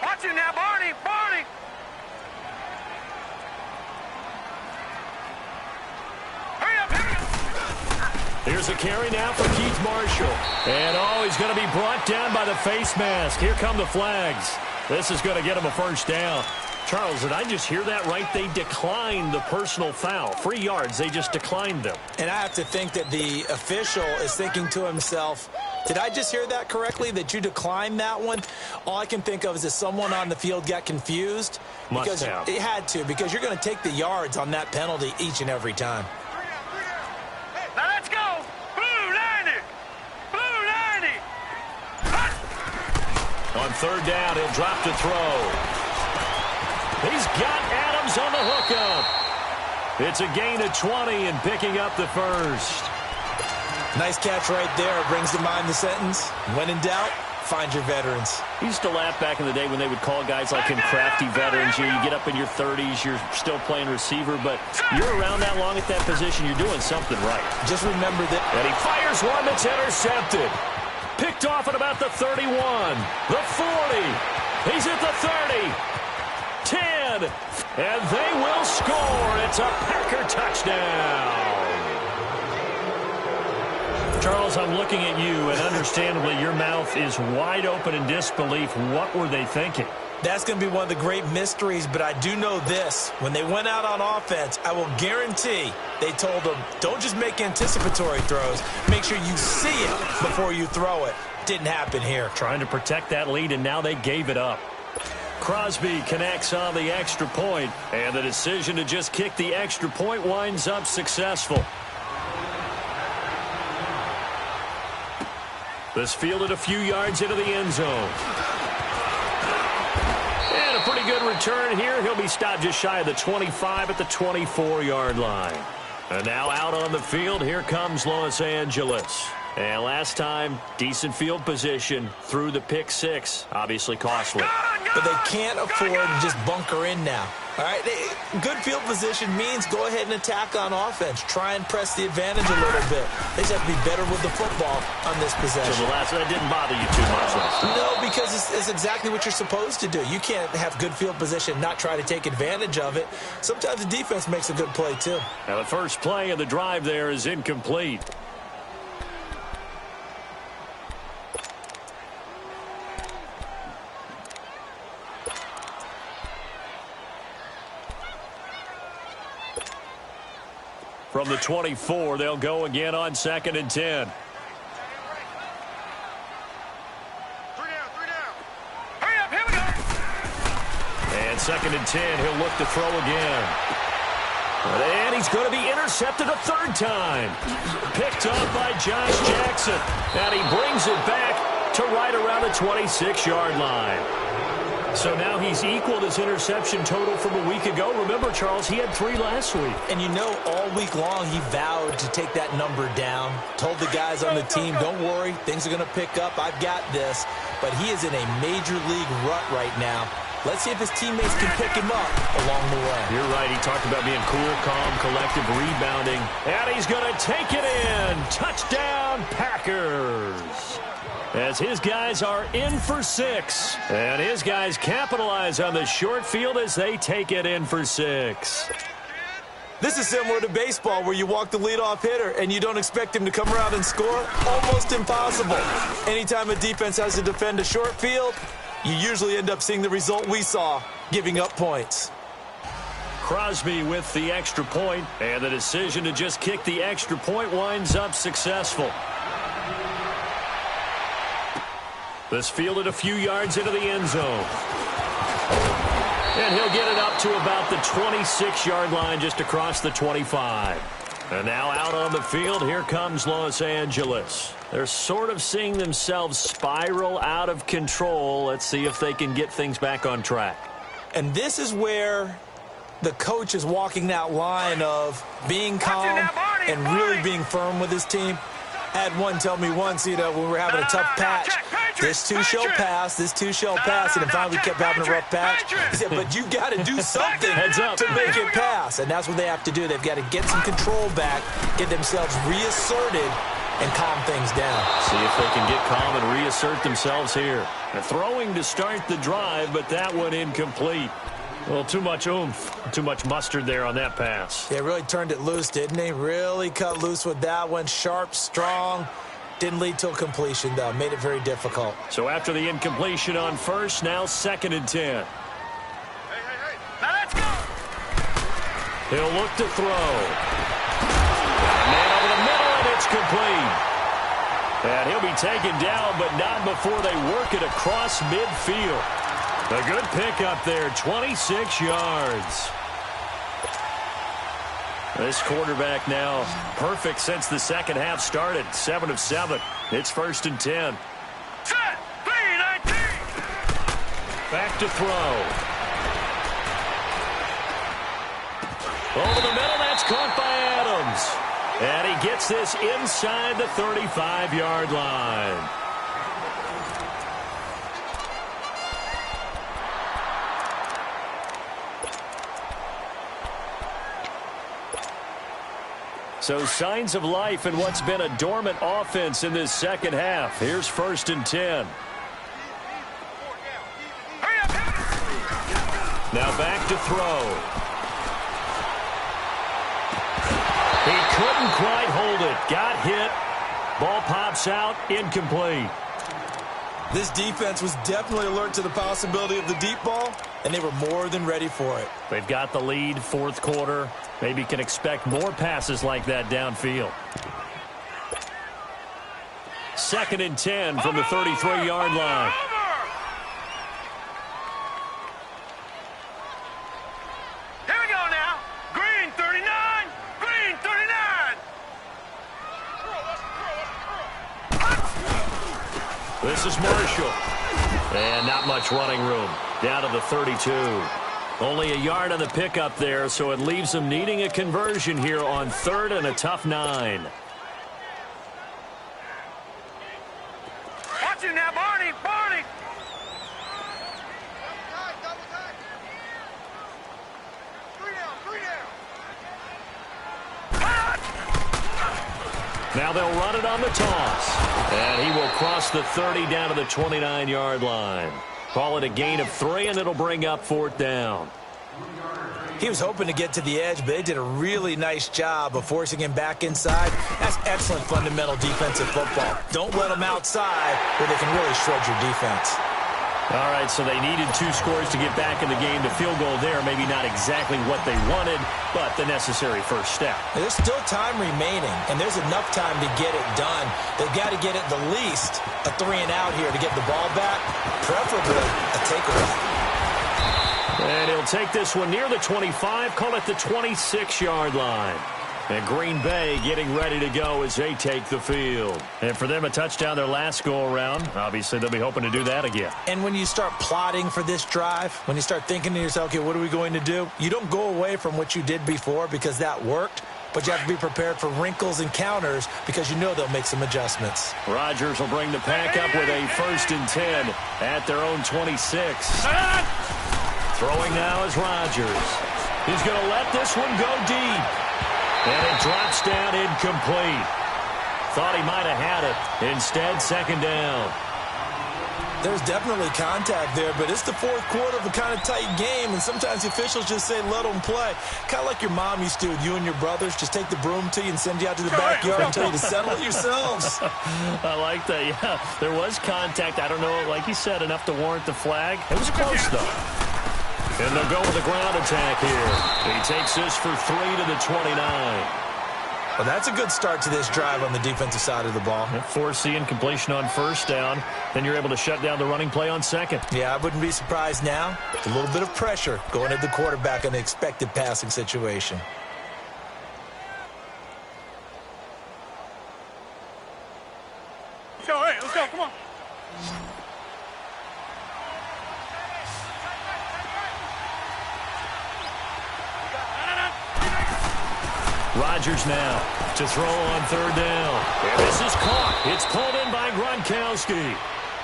Watch it now, Barney. Barney. Hurry up, hurry up. Here's a carry now for Keith Marshall. And, he's going to be brought down by the face mask. Here come the flags. This is going to get him a first down. Charles, did I just hear that right? They declined the personal foul. 3 yards, they just declined them. And I have to think that the official is thinking to himself, did I just hear that correctly, that you declined that one? All I can think of is that someone on the field got confused. Must have. It had to, because you're going to take the yards on that penalty each and every time. Now let's go. Blue 90. Blue 90. On third down, he'll drop to throw. He's got Adams on the hookup. It's a gain of 20 and picking up the first. Nice catch right there. Brings to mind the sentence, when in doubt, find your veterans. I used to laugh back in the day when they would call guys like him crafty veterans. You get up in your 30s, you're still playing receiver, but you're around that long at that position, you're doing something right. Just remember that. And he fires one that's intercepted. Picked off at about the 31, the 40. He's at the 30. 10, and they will score. It's a Packer touchdown. Charles, I'm looking at you, and understandably, your mouth is wide open in disbelief. What were they thinking? That's going to be one of the great mysteries, but I do know this. When they went out on offense, I will guarantee they told them, don't just make anticipatory throws. Make sure you see it before you throw it. Didn't happen here. Trying to protect that lead, and now they gave it up. Crosby connects on the extra point, and the decision to just kick the extra point winds up successful. This fielded a few yards into the end zone. And a pretty good return here. He'll be stopped just shy of the 25 at the 24-yard line. And now out on the field, here comes Los Angeles. And last time, decent field position through the pick six. Obviously costly. But they can't afford to just bunker in now. All right, good field position means go ahead and attack on offense. Try and press the advantage a little bit. They just have to be better with the football on this possession. So the last that didn't bother you too much last time. No, because it's exactly what you're supposed to do. You can't have good field position, not try to take advantage of it. Sometimes the defense makes a good play too. Now the first play of the drive there is incomplete. From the 24, they'll go again on 2nd and 10. 3 down, 3 down. Hurry up, here we go. And 2nd and 10, he'll look to throw again. And he's going to be intercepted a third time. Picked up by Josh Jackson. And he brings it back to right around the 26-yard line. So now he's equaled his interception total from a week ago. Remember, Charles, he had 3 last week. And you know, all week long he vowed to take that number down. Told the guys on the team, don't worry, things are going to pick up. I've got this. But he is in a major league rut right now. Let's see if his teammates can pick him up along the way. You're right. He talked about being cool, calm, collective, rebounding. And he's going to take it in. Touchdown, Packers. As his guys are in for 6. And his guys capitalize on the short field as they take it in for 6. This is similar to baseball where you walk the leadoff hitter and you don't expect him to come around and score. Almost impossible. Anytime a defense has to defend a short field, you usually end up seeing the result we saw, giving up points. Crosby with the extra point, and the decision to just kick the extra point winds up successful. This fielded a few yards into the end zone. And he'll get it up to about the 26-yard line just across the 25. And now out on the field, here comes Los Angeles. They're sort of seeing themselves spiral out of control. Let's see if they can get things back on track. And this is where the coach is walking that line of being calm and really being firm with his team. I had one tell me once, when we were having a tough patch, this too shall pass, this too shall pass, and then finally we kept having a rough patch. He said, but you got to do something to make it pass, and that's what they have to do. They've got to get some control back, get themselves reasserted, and calm things down. See if they can get calm and reassert themselves here. They're throwing to start the drive, but that one incomplete. Well, too much oomph, too much mustard there on that pass. They really turned it loose, didn't they? Really cut loose with that one. Sharp, strong. Didn't lead to a completion, though. Made it very difficult. So after the incompletion on first, now 2nd and 10. Now let's go. He'll look to throw. Man over the middle, and it's complete. And he'll be taken down, but not before they work it across midfield. A good pickup there, 26 yards. This quarterback now perfect since the second half started. 7 of 7. It's 1st and 10. Set. 3-19. Back to throw. Over the middle, that's caught by Adams. And he gets this inside the 35-yard line. So signs of life in what's been a dormant offense in this second half. Here's 1st and 10. Now back to throw. He couldn't quite hold it. Got hit. Ball pops out. Incomplete. This defense was definitely alert to the possibility of the deep ball, and they were more than ready for it. They've got the lead, 4th quarter. Maybe can expect more passes like that downfield. 2nd and 10 from the 33-yard line. Here we go now. Green 39. Green 39. This is Marshall. And not much running room. Down to the 32. Only a yard on the pickup there, so it leaves them needing a conversion here on 3rd and a tough 9. Watch it now, Barney. Barney. Now they'll run it on the toss. And he will cross the 30 down to the 29-yard line. Call it a gain of 3, and it'll bring up 4th down. He was hoping to get to the edge, but they did a really nice job of forcing him back inside. That's excellent fundamental defensive football. Don't let them outside where they can really shred your defense. All right, so they needed 2 scores to get back in the game. The field goal there, maybe not exactly what they wanted, but the necessary first step. There's still time remaining, and there's enough time to get it done. They've got to get at the least a 3-and-out here to get the ball back, preferably a takeaway. And he'll take this one near the 25, call it the 26-yard line. And Green Bay getting ready to go as they take the field. And for them, a touchdown their last go-around. Obviously, they'll be hoping to do that again. And when you start plotting for this drive, when you start thinking to yourself, okay, what are we going to do? You don't go away from what you did before because that worked, but you have to be prepared for wrinkles and counters because you know they'll make some adjustments. Rodgers will bring the pack up with a 1st and 10 at their own 26. Throwing now is Rodgers. He's going to let this one go deep. And it drops down incomplete. Thought he might have had it. Instead, 2nd down. There's definitely contact there, but it's the 4th quarter of a kind of tight game, and sometimes the officials just say, let them play. Kind of like your mom used to with you and your brothers. Just take the broom to you and send you out to the backyard and tell you to settle it yourselves. I like that, yeah. There was contact. I don't know, like you said, enough to warrant the flag. It was close, though. And they'll go with a ground attack here. He takes this for 3 to the 29. Well, that's a good start to this drive on the defensive side of the ball. Forcing completion on 1st down. Then you're able to shut down the running play on 2nd. Yeah, I wouldn't be surprised now. A little bit of pressure going at the quarterback in the expected passing situation. Let's go, hey, let's go, come on. Rodgers now to throw on 3rd down. And this is caught. It's pulled in by Gronkowski.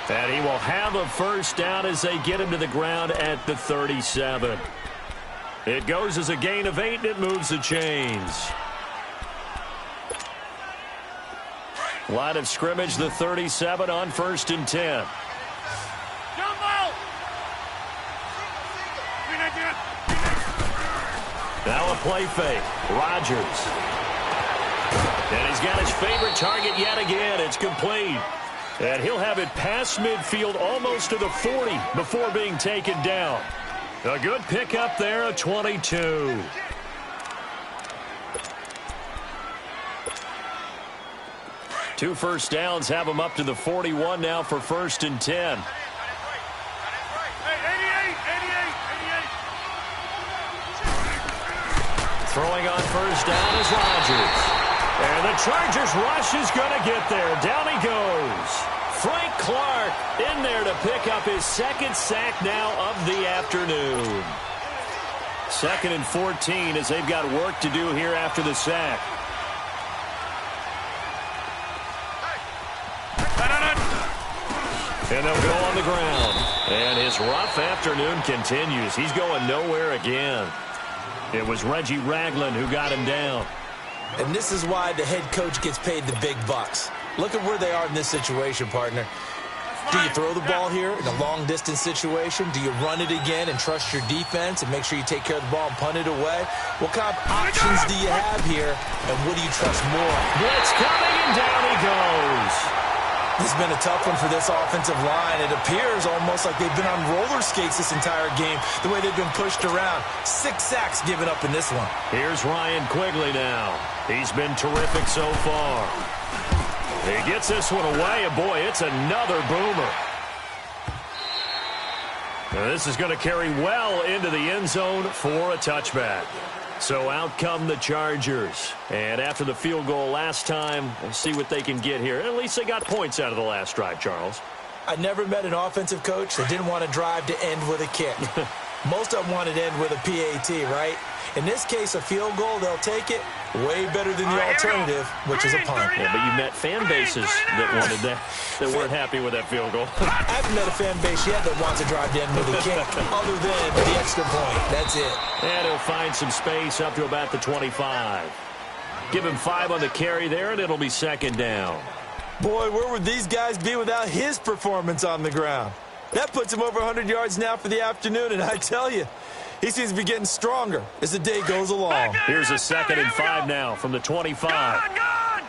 And he will have a 1st down as they get him to the ground at the 37. It goes as a gain of 8, and it moves the chains. Line of scrimmage, the 37 on 1st and 10. Now a play fake. Rodgers. And he's got his favorite target yet again. It's complete. And he'll have it past midfield almost to the 40 before being taken down. A good pickup there, a 22. Two 1st downs have him up to the 41 now for 1st and 10. Throwing on 1st down is Rodgers. And the Chargers rush is going to get there. Down he goes. Frank Clark in there to pick up his 2nd sack now of the afternoon. 2nd and 14 as they've got work to do here after the sack. And they'll go on the ground. And his rough afternoon continues. He's going nowhere again. It was Reggie Ragland who got him down. And this is why the head coach gets paid the big bucks. Look at where they are in this situation, partner. Do you throw the ball here in a long-distance situation? Do you run it again and trust your defense and make sure you take care of the ball and punt it away? What kind of options do you have here, and what do you trust more? Blitz coming, and down he goes. This has been a tough one for this offensive line. It appears almost like they've been on roller skates this entire game, the way they've been pushed around. 6 sacks given up in this one. Here's Ryan Quigley now. He's been terrific so far. He gets this one away, and boy, it's another boomer. Now this is going to carry well into the end zone for a touchback. So out come the Chargers. And after the field goal last time, we'll see what they can get here. At least they got points out of the last drive, Charles. I never met an offensive coach that didn't want to drive to end with a kick. Most of them wanted to end with a PAT, right? In this case, a field goal, they'll take it. Way better than the alternative, which is a punt. Yeah, but you met fan bases that wanted that, that weren't happy with that field goal. I haven't met a fan base yet that wants to drive to end with a kick, other than the extra point. That's it. And he'll find some space up to about the 25. Give him 5 on the carry there, and it'll be 2nd down. Boy, where would these guys be without his performance on the ground? That puts him over 100 yards now for the afternoon, and I tell you, he seems to be getting stronger as the day goes along. Here's a 2nd and 5 now from the 25. Gone!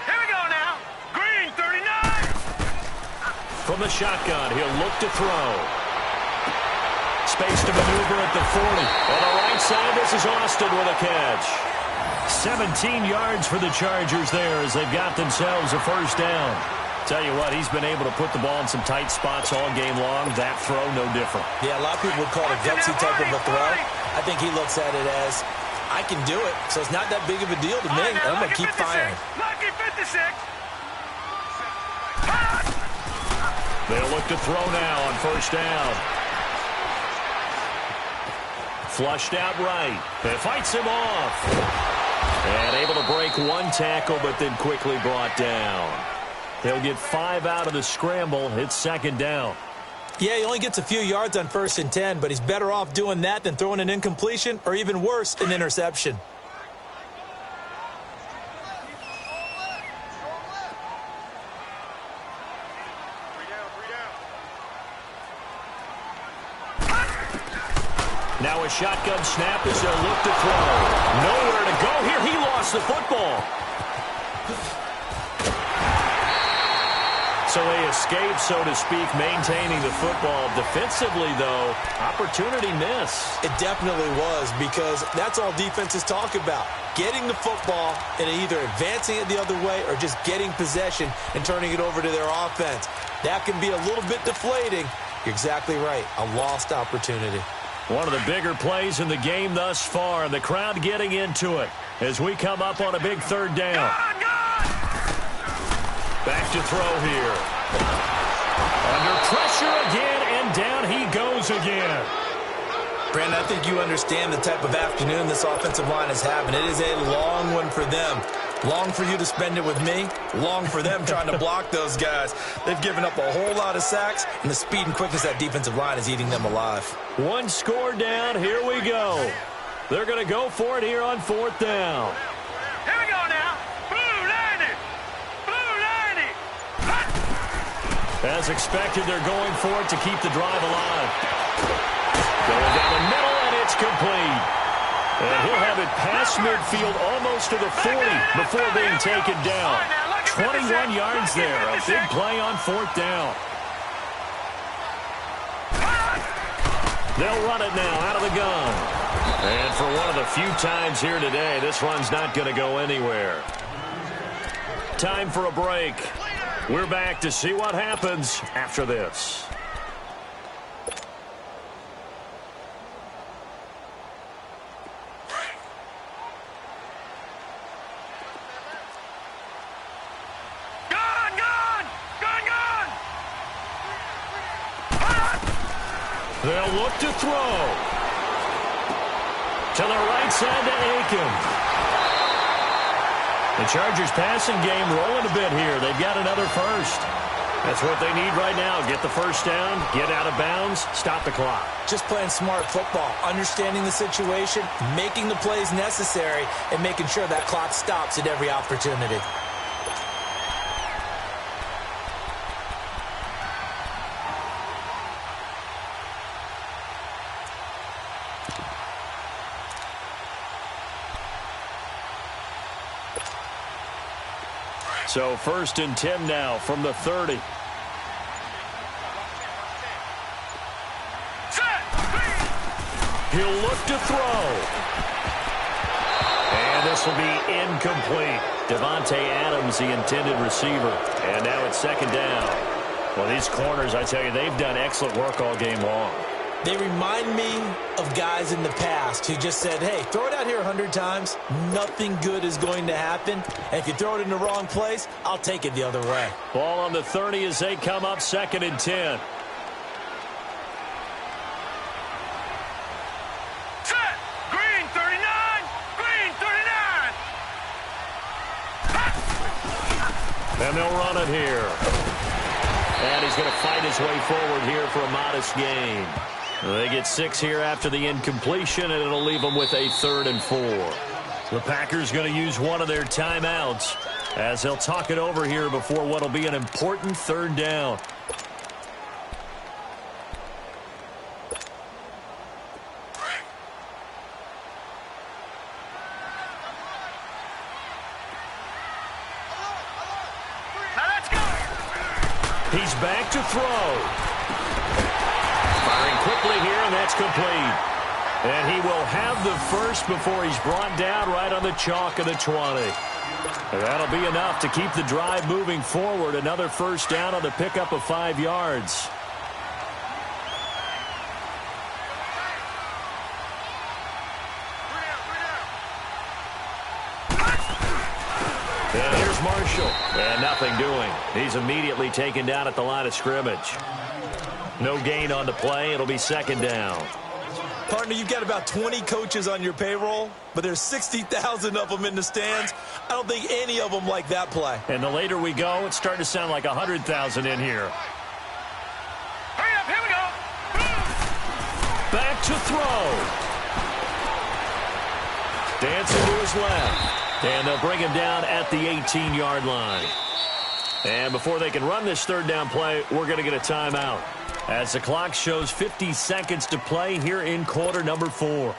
Here we go now. Green, 39. From the shotgun, he'll look to throw. Space to maneuver at the 40. On the right side, this is Austin with a catch. 17 yards for the Chargers there as they've got themselves a 1st down. Tell you what, he's been able to put the ball in some tight spots all game long. That throw, no different. Yeah, a lot of people would call it a gutsy type of a throw. I think he looks at it as, I can do it, so it's not that big of a deal to me, and I'm going to keep firing. Lucky 56. They'll look to throw now on first down. Flushed out right. It fights him off. And able to break one tackle, but then quickly brought down. He'll get 5 out of the scramble. It's second down. Yeah, he only gets a few yards on 1st and 10, but he's better off doing that than throwing an incompletion or even worse, an interception. Now a shotgun snap as they'll look to throw. Nowhere to go here. He lost the football. So they escape, so to speak, maintaining the football. Defensively, though, opportunity miss. It definitely was, because that's all defenses talk about. Getting the football and either advancing it the other way or just getting possession and turning it over to their offense. That can be a little bit deflating. You're exactly right. A lost opportunity. One of the bigger plays in the game thus far. The crowd getting into it as we come up on a big third down. Back to throw here. Under pressure again, and down he goes again. Brandon, I think you understand the type of afternoon this offensive line is having. It is a long one for them. Long for you to spend it with me. Long for them trying to block those guys. They've given up a whole lot of sacks, and the speed and quickness of that defensive line is eating them alive. One score down. Here we go. They're going to go for it here on 4th down. Here we go now. Blue 90. Blue 90. As expected, they're going for it to keep the drive alive. Going down the middle, and it's complete. And he'll have it past midfield almost to the 40 before being taken down. 21 yards there. A big play on 4th down. They'll run it now out of the gun. And for one of the few times here today, this run's not going to go anywhere. Time for a break. We're back to see what happens after this. They'll look to throw. To the right side to Aiken. The Chargers passing game rolling a bit here. They've got another first. That's what they need right now. Get the first down, get out of bounds, stop the clock. Just playing smart football, understanding the situation, making the plays necessary, and making sure that clock stops at every opportunity. So 1st and 10 now from the 30. He'll look to throw. And this will be incomplete. Devontae Adams, the intended receiver. And now it's 2nd down. Well, these corners, I tell you, they've done excellent work all game long. They remind me of guys in the past who just said, hey, throw it out here 100 times. Nothing good is going to happen. And if you throw it in the wrong place, I'll take it the other way. Ball on the 30 as they come up 2nd and 10. Set. Green 39. Green 39. And they'll run it here. And he's going to fight his way forward here for a modest gain. They get 6 here after the incompletion, and it'll leave them with a 3rd and 4. The Packers going to use one of their timeouts as they'll talk it over here before what will be an important 3rd down. Now let's go. He's back to throw. Firing quickly here, and that's complete. And he will have the first before he's brought down right on the chalk of the 20. And that'll be enough to keep the drive moving forward. Another first down on the pickup of 5 yards. And here's Marshall. And nothing doing. He's immediately taken down at the line of scrimmage. No gain on the play. It'll be second down. Partner, you've got about 20 coaches on your payroll, but there's 60,000 of them in the stands. I don't think any of them like that play. And the later we go, it's starting to sound like 100,000 in here. Hurry up, here we go. Back to throw. Dancing to his left. And they'll bring him down at the 18-yard line. And before they can run this third down play, we're going to get a timeout, as the clock shows 50 seconds to play here in quarter number 4.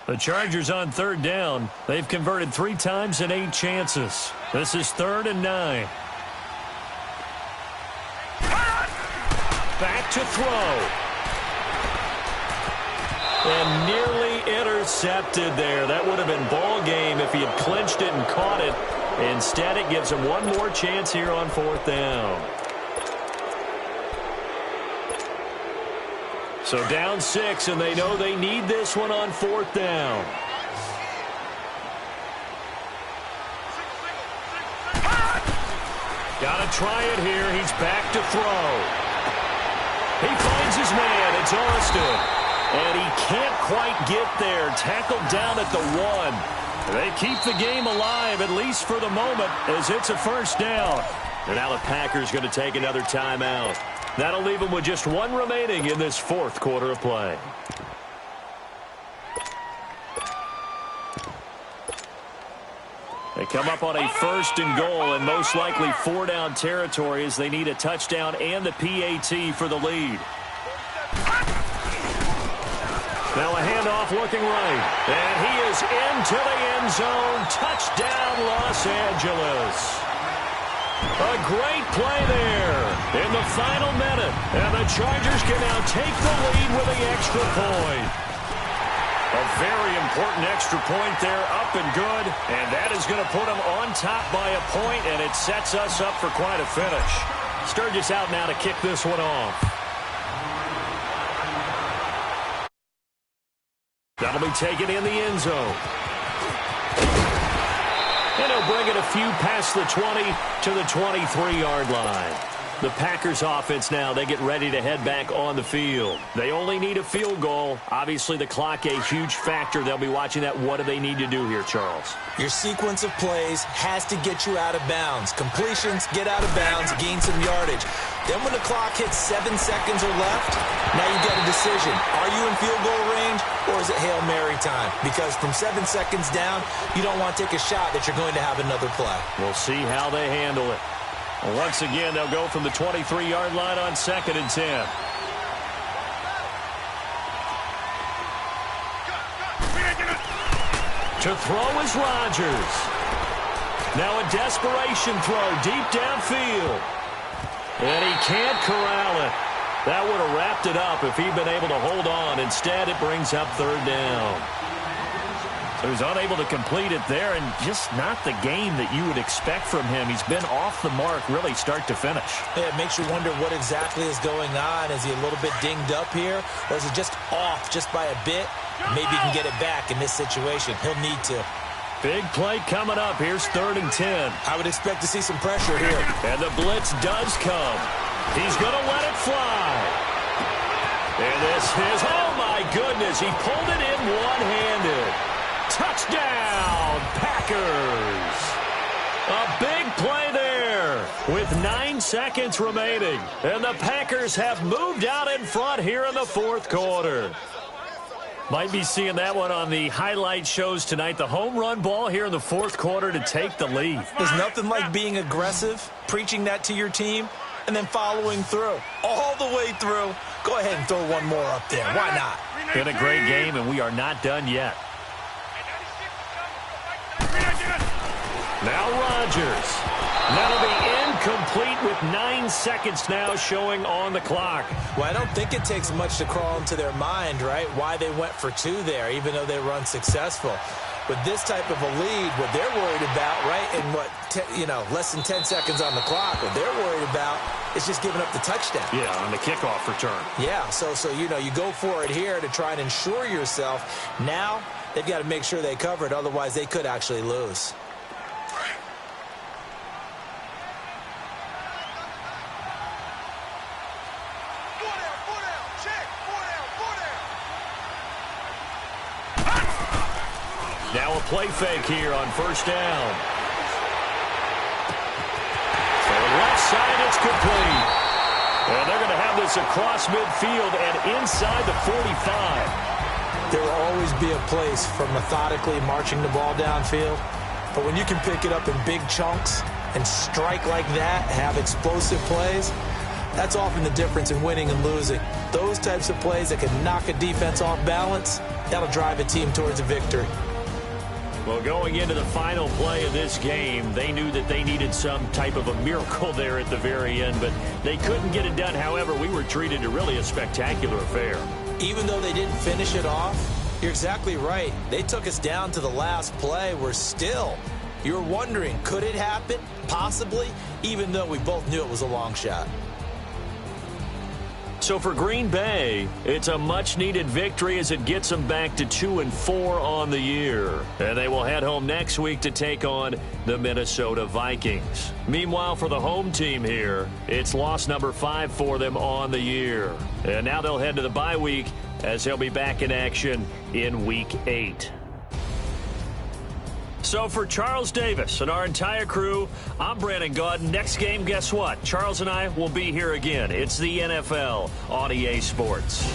The Chargers on third down. They've converted 3 times in 8 chances. This is 3rd and 9. Back to throw. And nearly intercepted there. That would have been ball game if he had clinched it and caught it. Instead, it gives him one more chance here on 4th down. So down 6, and they know they need this one on 4th down. Got to try it here. He's back to throw. He finds his man. It's Austin. And he can't quite get there. Tackled down at the 1. They keep the game alive, at least for the moment, as it's a first down. And now the Packers going to take another timeout. That'll leave them with just 1 remaining in this 4th quarter of play. They come up on a 1st and goal, and most likely 4-down territory, as they need a touchdown and the PAT for the lead. Now a handoff looking right. And he is into the end zone. Touchdown, Los Angeles. A great play there in the final minute. And the Chargers can now take the lead with the extra point. A very important extra point there, up and good. And that is going to put them on top by a point, and it sets us up for quite a finish. Sturgis out now to kick this one off. That'll be taken in the end zone. And he'll bring it a few past the 20 to the 23-yard line. The Packers offense now, they get ready to head back on the field. They only need a field goal. Obviously, the clock a huge factor. They'll be watching that. What do they need to do here, Charles? Your sequence of plays has to get you out of bounds. Completions, get out of bounds, gain some yardage. Then when the clock hits 7 seconds or left, now you get a decision. Are you in field goal range, or is it Hail Mary time? Because from 7 seconds down, you don't want to take a shot that you're going to have another play. We'll see how they handle it. Once again, they'll go from the 23-yard line on 2nd and 10. To throw is Rodgers. Now a desperation throw deep downfield. And he can't corral it. That would have wrapped it up if he'd been able to hold on. Instead, it brings up 3rd down. So he's unable to complete it there, and just not the game that you would expect from him. He's been off the mark really start to finish. Yeah, it makes you wonder what exactly is going on. Is he a little bit dinged up here, or is it just off just by a bit? Maybe he can get it back in this situation. He'll need to. Big play coming up. Here's 3rd and 10. I would expect to see some pressure here. And the blitz does come. He's going to let it fly. And this is, oh my goodness, he pulled it in one-handed. Touchdown, Packers. A big play there with 9 seconds remaining. And the Packers have moved out in front here in the 4th quarter. Might be seeing that one on the highlight shows tonight. The home run ball here in the 4th quarter to take the lead. There's nothing like being aggressive, preaching that to your team, and then following through. All the way through. Go ahead and throw one more up there. Why not? Been a great game, and we are not done yet. Now Rodgers. That'll be Incomplete with 9 seconds now showing on the clock. Well, I don't think it takes much to crawl into their mind, right, why they went for 2 there, even though they were unsuccessful. With this type of a lead, what they're worried about, right, and less than 10 seconds on the clock, what they're worried about is just giving up the touchdown. Yeah, on the kickoff return. Yeah, so you go for it here to try and ensure yourself. Now they've got to make sure they cover it, otherwise they could actually lose. Now a play fake here on first down. To the left side, it's complete. And they're going to have this across midfield and inside the 45. There will always be a place for methodically marching the ball downfield. But when you can pick it up in big chunks and strike like that, have explosive plays, that's often the difference in winning and losing. Those types of plays that can knock a defense off balance, that'll drive a team towards a victory. Well, going into the final play of this game, they knew that they needed some type of a miracle there at the very end, but they couldn't get it done. However, we were treated to really a spectacular affair. Even though they didn't finish it off, you're exactly right. They took us down to the last play. We're still, you're wondering, could it happen? Possibly, even though we both knew it was a long shot. So for Green Bay, it's a much-needed victory as it gets them back to 2-4 on the year. And they will head home next week to take on the Minnesota Vikings. Meanwhile, for the home team here, it's loss number 5 for them on the year. And now they'll head to the bye week as they'll be back in action in Week 8. So for Charles Davis and our entire crew, I'm Brandon Gaudin. Next game, guess what? Charles and I will be here again. It's the NFL on EA Sports.